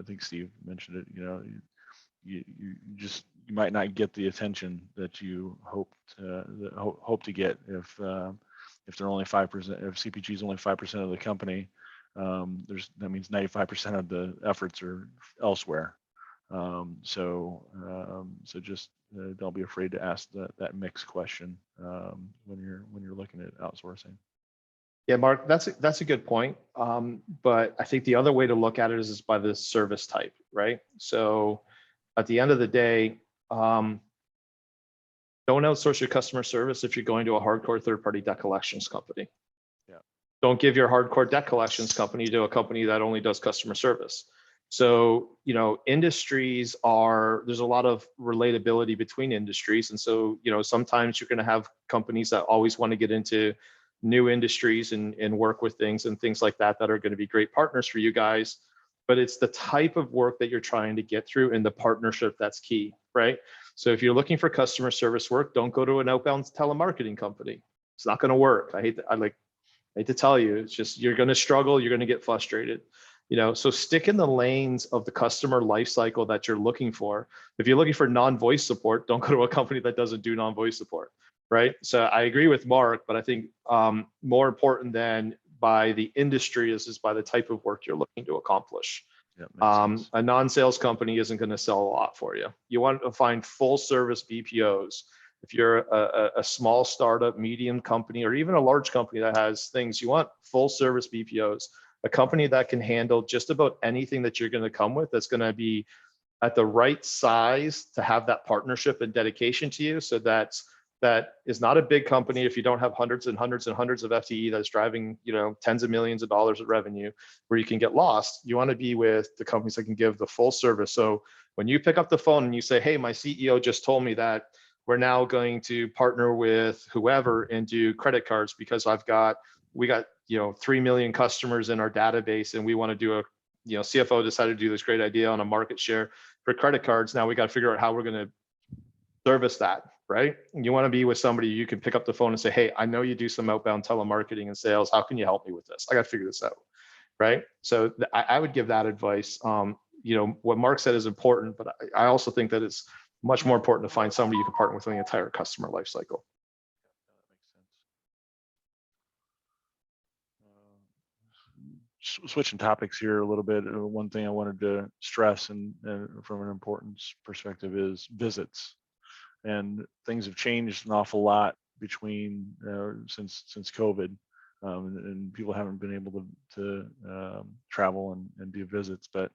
think Steve mentioned it, you might not get the attention that you hope to get if they're only 5%, if CPG is only 5% of the company. That means 95% of the efforts are elsewhere. So just don't be afraid to ask that mixed question when you're looking at outsourcing. Yeah, Mark, that's a good point. But I think the other way to look at it is by the service type, right? So at the end of the day, don't outsource your customer service if you're going to a hardcore third-party debt collections company. Yeah. Don't give your hardcore debt collections company to a company that only does customer service. So, industries there's a lot of relatability between industries. And so, sometimes you're going to have companies that always want to get into new industries and work with things like that are going to be great partners for you guys. But it's the type of work that you're trying to get through and the partnership that's key, right? So if you're looking for customer service work, don't go to an outbound telemarketing company. It's not going to work. I hate to tell you, it's just, you're going to struggle. You're going to get frustrated. So stick in the lanes of the customer life cycle that you're looking for. If you're looking for non-voice support, don't go to a company that doesn't do non-voice support, right? So I agree with Mark, but I think more important than by the industry is by the type of work you're looking to accomplish. Yeah, a non-sales company isn't going to sell a lot for you. You want to find full service BPOs. If you're a small startup, medium company, or even a large company that has things, you want full service BPOs, a company that can handle just about anything that you're going to come with, that's going to be at the right size to have that partnership and dedication to you. So that is not a big company if you don't have hundreds and hundreds and hundreds of FTE that's driving, tens of millions of dollars of revenue where you can get lost. You want to be with the companies that can give the full service. So when you pick up the phone and you say, hey, my CEO just told me that we're now going to partner with whoever and do credit cards because we got 3 million customers in our database and we want to do CFO decided to do this great idea on a market share for credit cards. Now we got to figure out how we're going to service that, right? You want to be with somebody you can pick up the phone and say, hey, I know you do some outbound telemarketing and sales. How can you help me with this? I got to figure this out, right? So I would give that advice. What Mark said is important, but I also think that it's much more important to find somebody you can partner with on the entire customer life cycle. Switching topics here a little bit, one thing I wanted to stress and from an importance perspective is visits. And things have changed an awful lot between since COVID, and people haven't been able to travel and do visits. But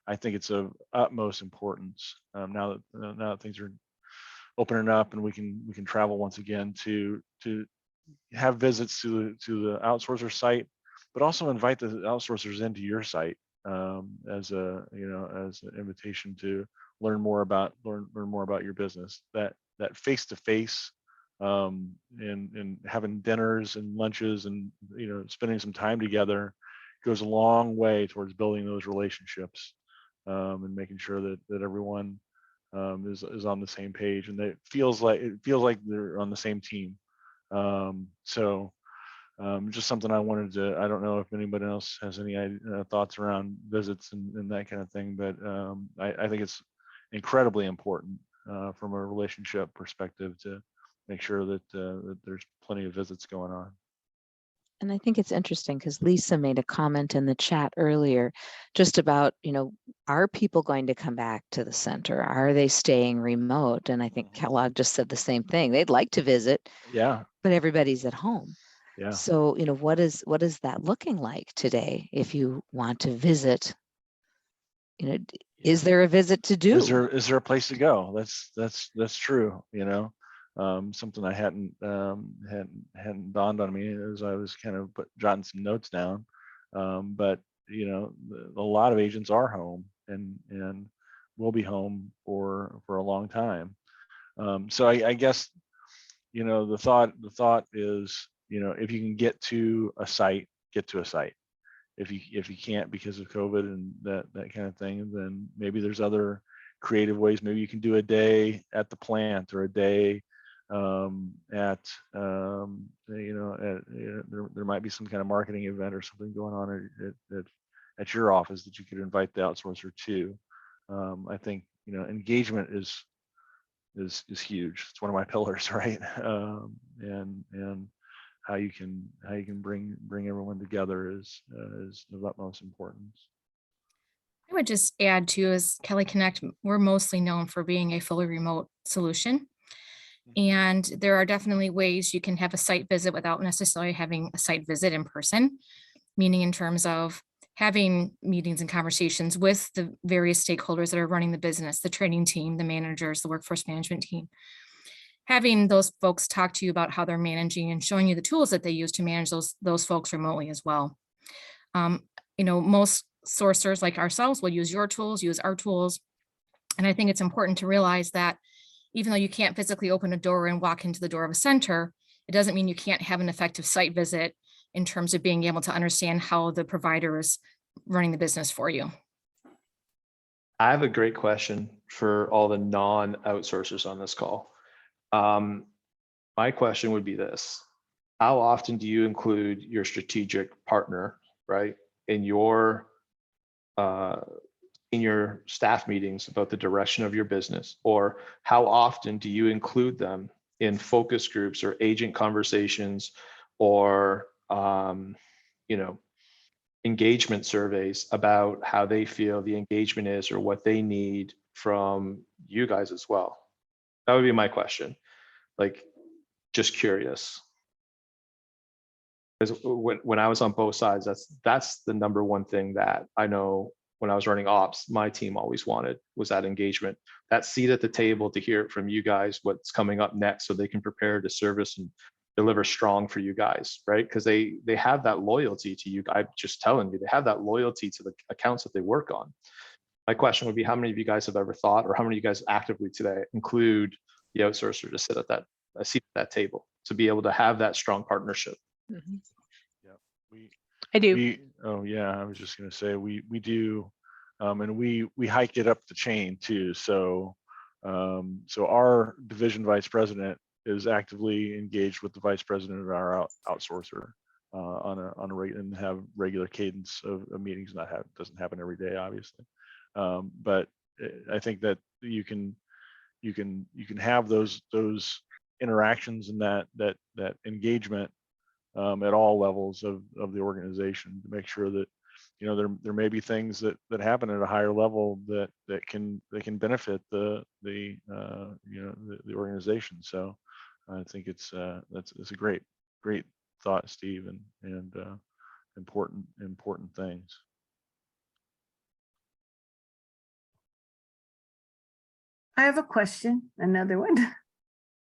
I think it's of utmost importance now that things are opening up and we can travel once again to have visits to the outsourcer site, but also invite the outsourcers into your site as an invitation to learn more about your business. That face-to-face and having dinners and lunches and spending some time together goes a long way towards building those relationships and making sure that everyone is on the same page and that it feels like they're on the same team. Just something I wanted to, I don't know if anybody else has any thoughts around visits and that kind of thing, but I think it's incredibly important from a relationship perspective to make sure that there's plenty of visits going on. And I think it's interesting because Lisa made a comment in the chat earlier just about, are people going to come back to the center? Are they staying remote? And I think Kellogg just said the same thing. They'd like to visit, yeah, but everybody's at home. Yeah. So, what is that looking like today? If you want to visit, is there a visit to do? Is there a place to go? That's true. Something I hadn't dawned on me as I was kind of jotting some notes down. But a lot of agents are home and will be home for a long time. So I guess you know, the thought is, you know, if you can get to a site, get to a site. If you can't because of COVID and that kind of thing, then maybe there's other creative ways. Maybe you can do a day at the plant or a day there might be some kind of marketing event or something going on at your office that you could invite the outsourcer to. I think, you know, engagement is huge. It's one of my pillars, right? And how you can bring everyone together is of utmost importance. I would just add too, as Kelly Connect, we're mostly known for being a fully remote solution. And there are definitely ways you can have a site visit without necessarily having a site visit in person, meaning in terms of having meetings and conversations with the various stakeholders that are running the business, the training team, the managers, the workforce management team. Having those folks talk to you about how they're managing and showing you the tools that they use to manage those folks remotely as well. You know, most sourcers like ourselves will use your tools, use our tools. And I think it's important to realize that even though you can't physically open a door and walk into the door of a center, it doesn't mean you can't have an effective site visit in terms of being able to understand how the provider is running the business for you. I have a great question for all the non-outsourcers on this call. My question would be this: how often do you include your strategic partner, right, in your staff meetings about the direction of your business? Or how often do you include them in focus groups or agent conversations or engagement surveys about how they feel the engagement is or what they need from you guys as well? That would be my question. Like, just curious. Because when I was on both sides, that's the number one thing that I know when I was running ops, my team always wanted, was that engagement, that seat at the table to hear it from you guys, what's coming up next, so they can prepare to service and deliver strong for you guys, right? Because they have that loyalty to you. I'm just telling you, they have that loyalty to the accounts that they work on. My question would be, how many of you guys have ever thought, or how many of you guys actively today include the outsourcer to sit at that seat at that table, to be able to have that strong partnership? Mhm. Yeah, I do. Oh yeah, I was just going to say we do, and we hiked it up the chain too. So our division vice president is actively engaged with the vice president of our outsourcer on a regular, and have regular cadence of meetings. Doesn't happen every day, obviously, but I think that you can have those interactions and that engagement at all levels of the organization, to make sure that, you know, there may be things that happen at a higher level that can benefit the organization. So I think it's a great thought, Steve, and important things. I have a question, another one.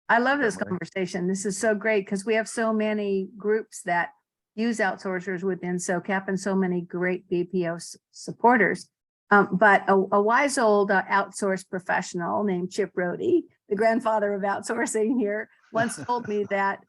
I love this Certainly. conversation. This is so great because we have so many groups that use outsourcers within SOCAP and so many great BPO supporters. But a wise old outsourced professional named Chip Rohde, the grandfather of outsourcing here, once told me that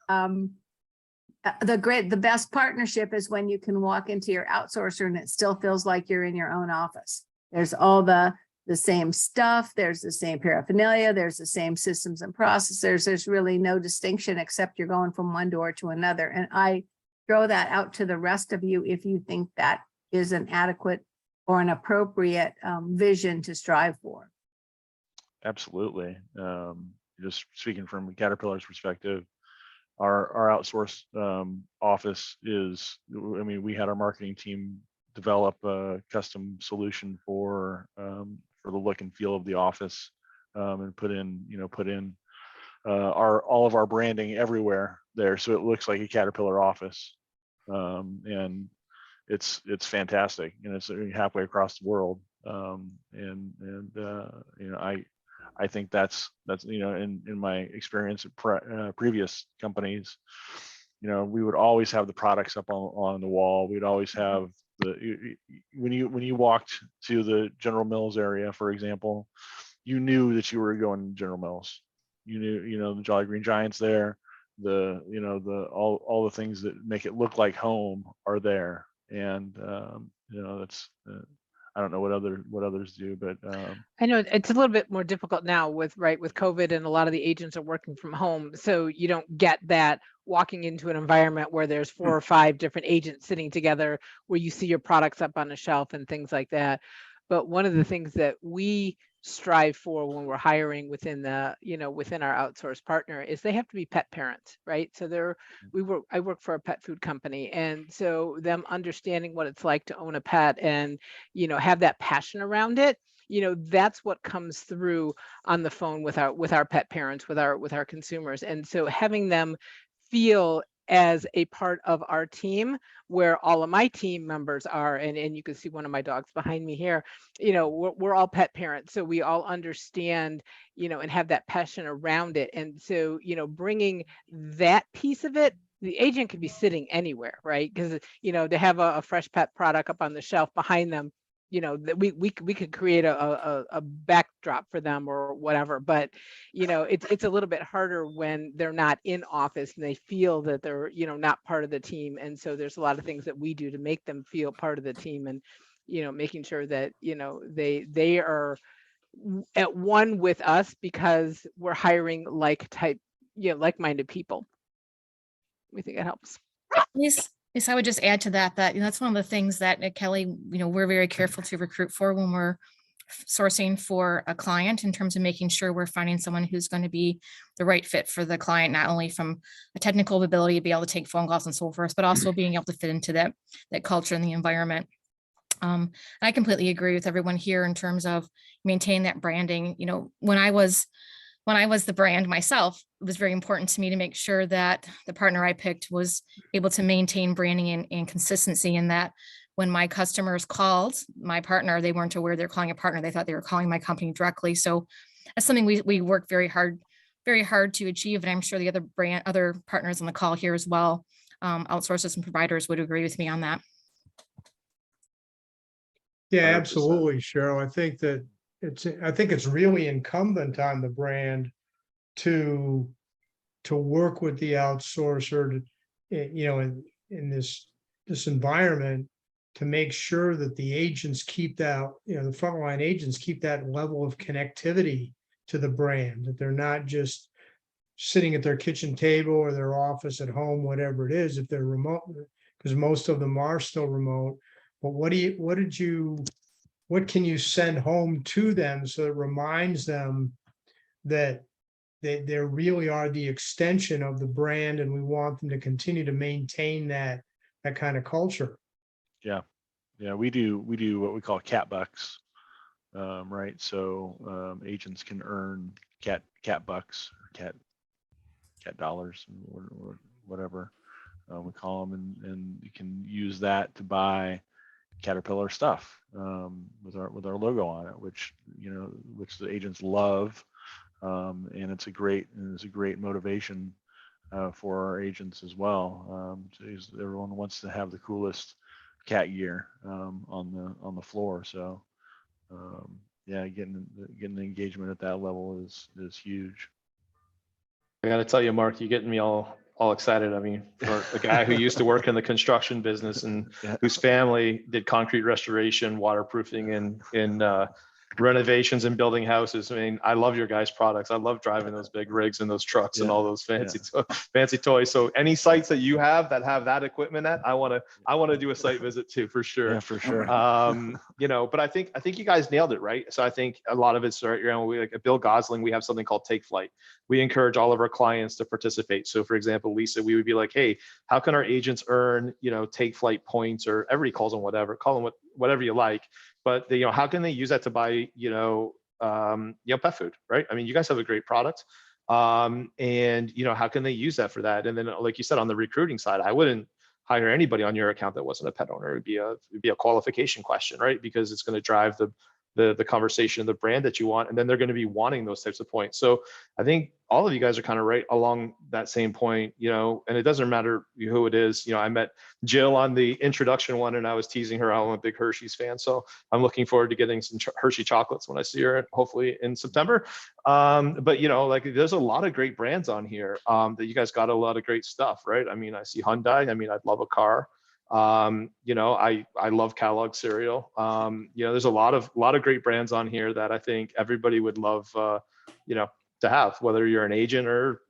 the best partnership is when you can walk into your outsourcer and it still feels like you're in your own office. There's all the same stuff, there's the same paraphernalia, there's the same systems and processes. There's really no distinction except you're going from one door to another. And I throw that out to the rest of you if you think that is an adequate or an appropriate vision to strive for. Absolutely. Just speaking from Caterpillar's perspective, our outsourced office is, I mean, we had our marketing team develop a custom solution for the look and feel of the office, and put in all of our branding everywhere there, so it looks like a Caterpillar office, and it's fantastic, and it's halfway across the world, I think that's in my experience at previous companies, we would always have the products up on the wall. We'd always have when you walked to the General Mills area, for example, you knew that you were going to General Mills. You knew, the Jolly Green Giant's there. all the things that make it look like home are there. And that's I don't know what others do, but I know it's a little bit more difficult now with COVID, and a lot of the agents are working from home. So you don't get that walking into an environment where there's 4 or 5 different agents sitting together, where you see your products up on a shelf and things like that. But one of the things that we strive for when we're hiring within our outsourced partner is they have to be pet parents, right? So I work for a pet food company, and so them understanding what it's like to own a pet and have that passion around it, that's what comes through on the phone with our pet parents, with our consumers. And so having them feel as a part of our team, where all of my team members are, and you can see one of my dogs behind me here, we're all pet parents, so we all understand, and have that passion around it. And so, bringing that piece of it, the agent could be sitting anywhere, right? Because, to have a fresh pet product up on the shelf behind them, that we could create a backdrop for them or whatever. But it's a little bit harder when they're not in office and they feel that they're not part of the team. And so there's a lot of things that we do to make them feel part of the team, and making sure that they are at one with us, because we're hiring like-minded people. We think it helps. Yes, I would just add to that that's one of the things that at Kelly, we're very careful to recruit for when we're sourcing for a client, in terms of making sure we're finding someone who's going to be the right fit for the client, not only from a technical ability to be able to take phone calls and so forth, but also being able to fit into that culture and the environment. I completely agree with everyone here in terms of maintaining that branding. When I was the brand myself, it was very important to me to make sure that the partner I picked was able to maintain branding and consistency, and that when my customers called my partner, they weren't aware they're calling a partner. They thought they were calling my company directly. So that's something we work very hard to achieve. And I'm sure the other partners on the call here as well, outsourcers and providers, would agree with me on that. Yeah, 100%. absolutely, Cheryl. I think it's really incumbent on the brand to work with the outsourcer, in this environment, to make sure that the agents keep that, the frontline agents keep that level of connectivity to the brand, that they're not just sitting at their kitchen table or their office at home, whatever it is, if they're remote, because most of them are still remote. But what can you send home to them so it reminds them that they really are the extension of the brand, and we want them to continue to maintain that kind of culture? Yeah, we do what we call cat bucks, right? So agents can earn cat bucks, or cat dollars, or whatever we call them, and you can use that to buy Caterpillar stuff with our logo on it, which the agents love, and it's a great motivation for our agents as well. Everyone wants to have the coolest cat gear on the floor. So yeah, getting the engagement at that level is huge. I got to tell you, Mark, you're getting me all excited. I mean, for a guy who used to work in the construction business and whose family did concrete restoration, waterproofing, and renovations and building houses. I mean, I love your guys' products. I love driving those big rigs and those trucks and all those fancy toys. So any sites that you have that equipment I want to do a site visit too, for sure. Yeah, for sure. But I think you guys nailed it, right? So I think a lot of it's right around, like at Bill Gosling, we have something called Take Flight. We encourage all of our clients to participate. So for example, Lisa, we would be like, hey, how can our agents earn, Take Flight points, or everybody calls them whatever, whatever you like. But how can they use that to buy, pet food, right? I mean, you guys have a great product. And how can they use that for that? And then, like you said, on the recruiting side, I wouldn't hire anybody on your account that wasn't a pet owner. It'd be a qualification question, right? Because it's going to drive the the conversation, the brand that you want, and then they're going to be wanting those types of points. So I think all of you guys are kind of right along that same point, you know, and it doesn't matter who it is. You know, I met Jill on the introduction one, and I was teasing her how I'm a big Hershey's fan. So I'm looking forward to getting some Hershey chocolates when I see her, hopefully in September. But you know, like there's a lot of great brands on here that you guys got a lot of great stuff, right? I mean, I see Hyundai. I mean, I'd love a car. You know, I love Kellogg cereal. You know, there's a lot of great brands on here that I think everybody would love, you know, to have, whether you're an agent or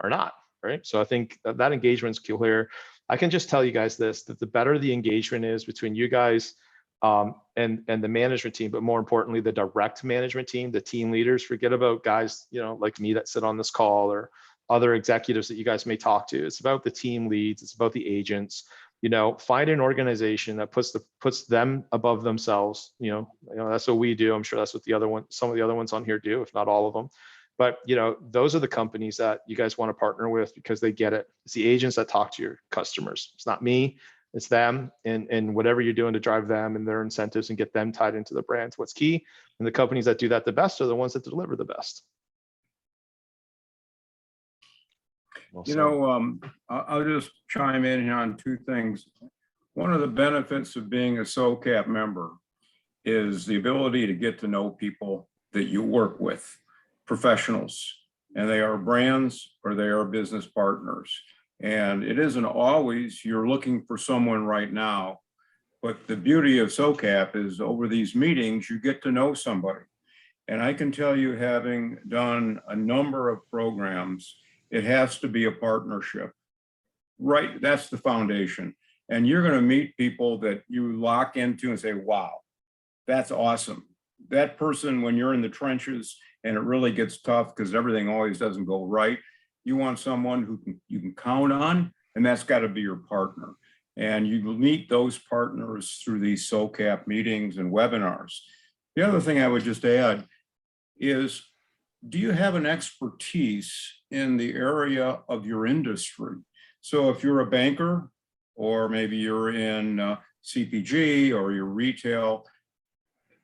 not, right? So I think that engagement's clear. I can just tell you guys this, that the better the engagement is between you guys and the management team, but more importantly, the direct management team, the team leaders, forget about guys, you know, like me that sit on this call or other executives that you guys may talk to. It's about the team leads, it's about the agents. You know, find an organization that puts them above themselves. You know, that's what we do. I'm sure that's what some of the other ones on here do, if not all of them. But you know, those are the companies that you guys want to partner with because they get it. It's the agents that talk to your customers. It's not me, it's them, and whatever you're doing to drive them and their incentives and get them tied into the brand. What's key, and the companies that do that the best are the ones that deliver the best. Well You said. know, I'll just chime in here on two things. One of the benefits of being a SOCAP member is the ability to get to know people that you work with, professionals, and they are brands or they are business partners. And it isn't always you're looking for someone right now, but the beauty of SOCAP is over these meetings, you get to know somebody. And I can tell you, having done a number of programs, it has to be a partnership, right? That's the foundation. And you're going to meet people that you lock into and say, wow, that's awesome. That person, when you're in the trenches and it really gets tough because everything always doesn't go right, you want someone who you can count on, and that's got to be your partner. And you meet those partners through these SOCAP meetings and webinars. The other thing I would just add is, do you have an expertise in the area of your industry? So if you're a banker, or maybe you're in CPG or your retail,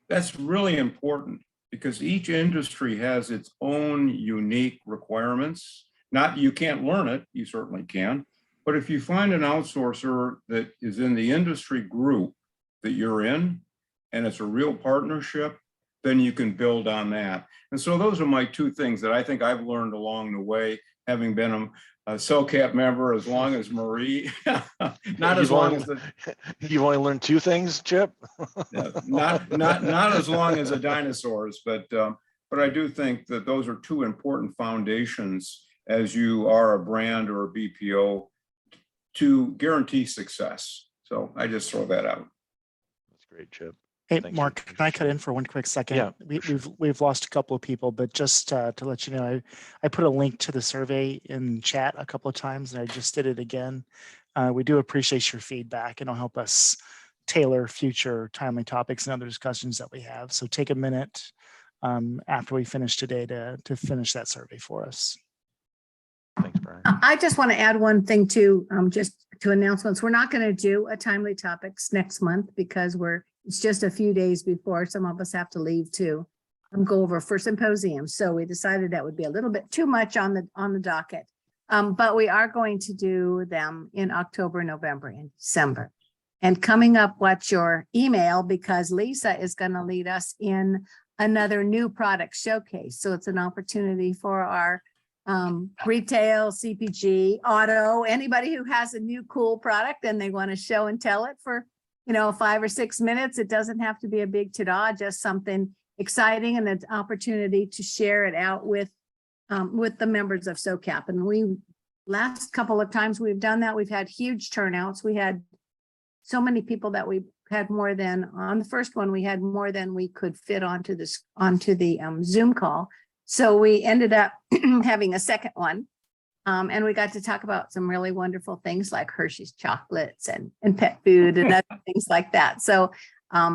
that's really important because each industry has its own unique requirements. Not, you can't learn it, you certainly can, but if you find an outsourcer that is in the industry group that you're in, and it's a real partnership, then you can build on that. And so those are my two things that I think I've learned along the way, having been a SOCAP member as long as Marie, not as long as you've only learned two things, Chip. not as long as the dinosaurs, but I do think that those are two important foundations as you are a brand or a BPO to guarantee success. So I just throw that out. That's great, Chip. Hey, Thanks Mark, for can I cut in for one quick second? Yeah, We've lost a couple of people, but just to let you know, I put a link to the survey in chat a couple of times, and I just did it again. We do appreciate your feedback, and it'll help us tailor future timely topics and other discussions that we have. So take a minute after we finish today to finish that survey for us. Thanks, Brian. I just want to add one thing too, just to announcements. We're not going to do a timely topics next month because it's just a few days before some of us have to leave to go over for symposium. So we decided that would be a little bit too much on the docket. But we are going to do them in October, November, and December. And coming up, watch your email because Lisa is going to lead us in another new product showcase. So it's an opportunity for our retail, CPG, auto, anybody who has a new cool product and they want to show and tell it for 5 or 6 minutes. It doesn't have to be a big ta-da, just something exciting and an opportunity to share it out with the members of SOCAP. And last couple of times we've done that, we've had huge turnouts. We had so many people that we had more than on the first one, we had more than we could fit onto the Zoom call. So we ended up having a second one. And we got to talk about some really wonderful things like Hershey's chocolates and pet food and other things like that. So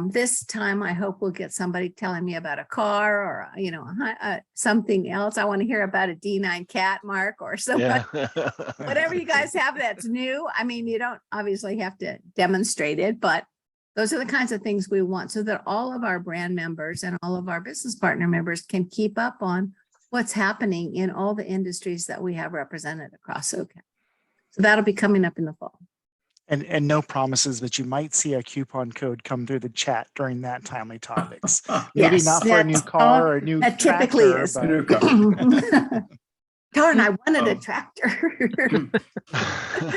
this time I hope we'll get somebody telling me about a car or, something else. I want to hear about a D9 cat, Mark, or something. Yeah. Whatever you guys have that's new. I mean, you don't obviously have to demonstrate it, but Those are the kinds of things we want so that all of our brand members and all of our business partner members can keep up on what's happening in all the industries that we have represented across SoCal. So that'll be coming up in the fall. And no promises, but you might see a coupon code come through the chat during that timely topics. Maybe Yes, not for a new that's car all- or a new that typically tractor, is. but New car. Darn, I wanted a Oh. tractor.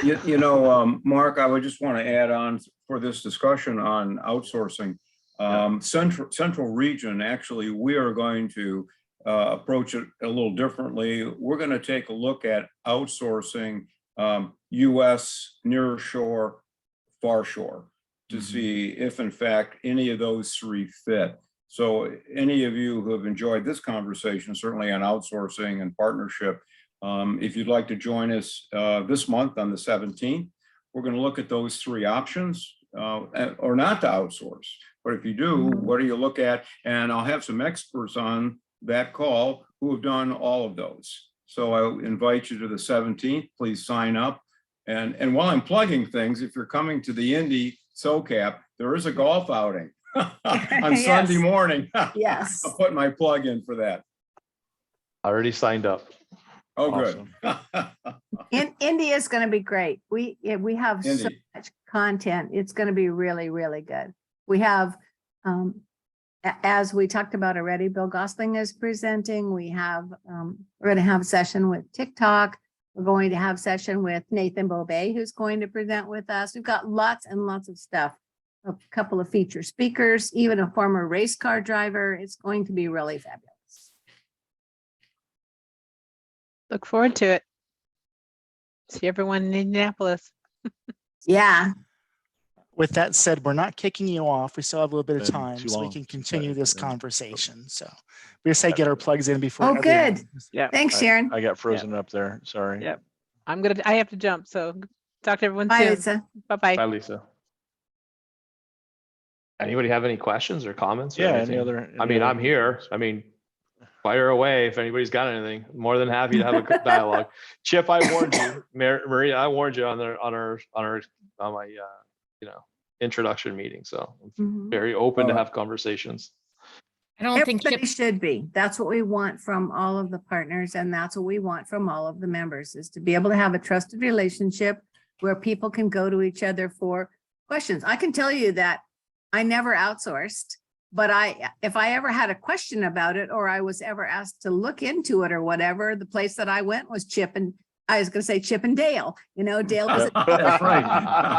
You know, Mark, I would just want to add on for this discussion on outsourcing. Central region, actually, we are going to approach it a little differently. We're going to take a look at outsourcing US near shore, far shore, to see if in fact any of those three fit. So any of you who have enjoyed this conversation, certainly on outsourcing and partnership, if you'd like to join us this month on the 17th, we're going to look at those three options, or not to outsource. But if you do, what do you look at? And I'll have some experts on that call who have done all of those. So I invite you to the 17th, please sign up. And while I'm plugging things, if you're coming to the Indy SoCap, there is a golf outing on Yes. Sunday morning. Yes. I'll put my plug in for that. Already signed up. Oh, good. India is going to be great. We have so Indy. much content. It's going to be really, really good. We have, as we talked about already, Bill Gosling is presenting. We have, we're going to have a session with TikTok. We're going to have a session with Nathan Bobet, who's going to present with us. We've got lots and lots of stuff. A couple of feature speakers, even a former race car driver. It's going to be really fabulous. Look forward to it. See everyone in Indianapolis. Yeah. with that said, we're not kicking you off. We still have a little bit of Been time, too so we long can since continue I've this been- conversation. So we just say get our plugs in before. Oh, everyone- good. Yeah. Thanks, Sharon. I got frozen up there. Sorry. Yep. I have to jump. So talk to everyone Bye, soon. Lisa. Bye-bye. Bye, Lisa. Anybody have any questions or comments? or Yeah. anything? Any other? I mean, I'm here. I mean, fire away if anybody's got anything. More than happy to have a good dialogue. Chip, I warned you. Maria, I warned you on my introduction meeting. So I'm Mhm. very open to Oh. have conversations. I don't think Everybody Chip, should be. That's what we want from all of the partners, and that's what we want from all of the members, is to be able to have a trusted relationship where people can go to each other for questions. I can tell you that I never outsourced, but if I ever had a question about it, or I was ever asked to look into it or whatever, the place that I went was Chip and Dale. You know, Dale was That's right.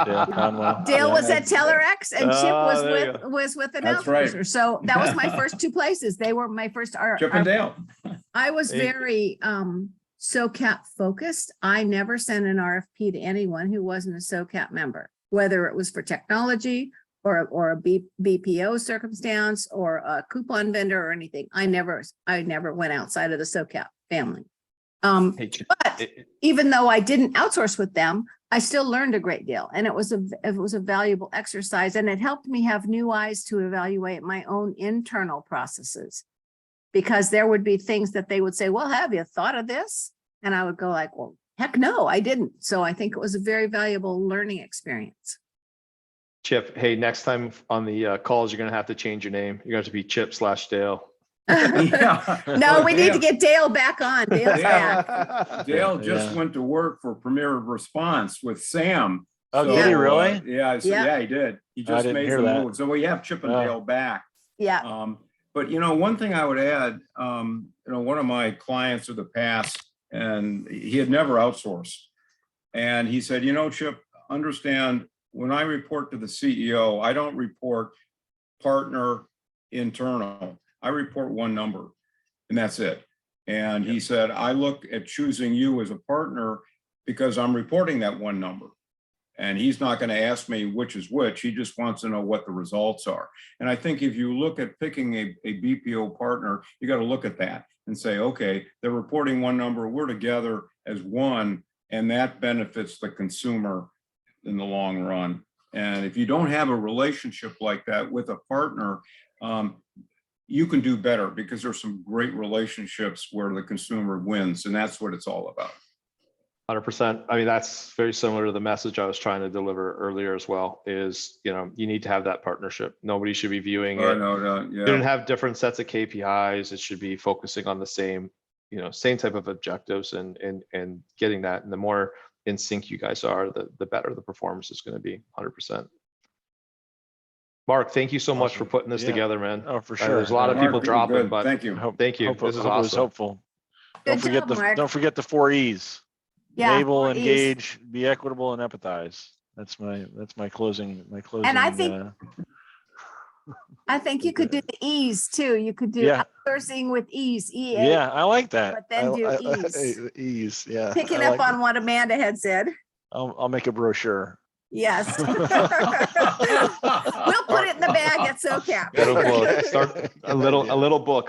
Yeah, Conwell. Dale Yeah. was at Telerex and Chip Ah, there you was with an That's right. outsourcer. So that was my first two places. They were my first. Chip and Dale. I was Hey. very SoCap focused. I never sent an RFP to anyone who wasn't a SoCap member, whether it was for technology or a BPO circumstance or a coupon vendor or anything. I never went outside of the SoCap family. Hey, Chip, But even though I didn't outsource with them, I still learned a great deal, and it was a valuable exercise, and it helped me have new eyes to evaluate my own internal processes, because there would be things that they would say, well, have you thought of this? And I would go like, well, heck no, I didn't. So I think it was a very valuable learning experience. Chip, hey, next time on the calls, you're going to have to change your name. You're going to have to be Chip/Dale. Yeah. No, we need to Dale- get Dale back on. Dale's back. Dale just Yeah. went to work for Premier Response with Sam. Oh, did he really? Yeah, Yeah. he did. He I just didn't made hear the that. move. So we have Chip and Oh. Dale back. Yeah. But one thing I would add, one of my clients of the past, and he had never outsourced. And he said, Chip, understand, when I report to the CEO, I don't report partner internal. I report one number, and that's it. And he said, I look at choosing you as a partner because I'm reporting that one number. And he's not going to ask me which is which. He just wants to know what the results are. And I think if you look at picking a BPO partner, you got to look at that and say, okay, they're reporting one number, we're together as one, and that benefits the consumer in the long run. And if you don't have a relationship like that with a partner, you can do better, because there's some great relationships where the consumer wins, and that's what it's all about. 100%. I mean, that's very similar to the message I was trying to deliver earlier as well, is, you know, you need to have that partnership. Nobody should be viewing it. You don't have different sets of KPIs. It should be focusing on the same, you know, same type of objectives and getting that. And the more in sync you guys are, the better the performance is going to be. 100%. Mark, thank you so much for putting this together, man. Oh, for sure. There's a lot of people dropping, but thank you. Thank you. Hope This is it was awesome. helpful. Good job, Mark. Don't forget the 4 E's. Yeah, Enable, 4 E's. engage, be equitable, and empathize. That's my closing. And I think you could do the E's too. You could do outsourcing with ease, EA. Yeah, I like that. But then do E's. E's, yeah. Picking I up like on what Amanda had said. I'll make a brochure. Yes. We'll put it in the bag at SoCap. Little book. Start a little book,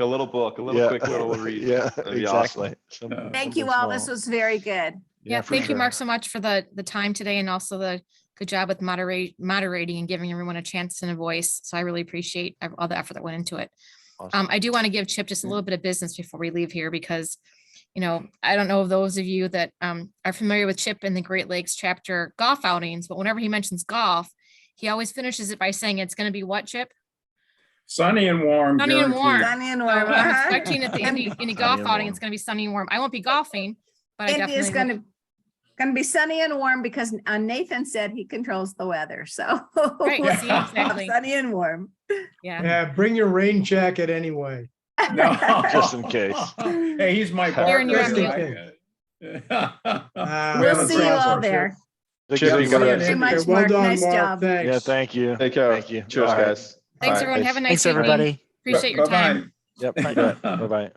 a quick little read. Yeah, That'd be exactly. awesome. Thank you all. This was very good. Yeah, for thank you, sure. Mark, so much for the time today, and also the good job with moderating and giving everyone a chance and a voice. So I really appreciate all the effort that went into it. Awesome. I do want to give Chip just a little bit of business before we leave here, because, you know, I don't know if those of you that are familiar with Chip and the Great Lakes chapter golf outings, but whenever he mentions golf, he always finishes it by saying it's going to be what, Chip? Sunny and warm. Sunny and warm. Sunny and So warm. I'm expecting at the any golf and outing, warm. it's going to be sunny and warm. I won't be golfing, but I It definitely is going to be sunny and warm because Nathan said he controls the weather. So Right, see, exactly. sunny and warm. Yeah. Yeah, bring your rain jacket anyway. No. Just in case. Hey, he's my Aaron, you're partner. on We'll We'll see you all there. Chip, you gotta- Thank you very much, Well Mark. done, Nice Mark. job. Thanks. Yeah, thank you. Take care. Thank you. Cheers, All right. guys. Thanks, All right. everyone. Have a nice Thanks, evening. everybody. Appreciate your time. Yep. Bye-bye.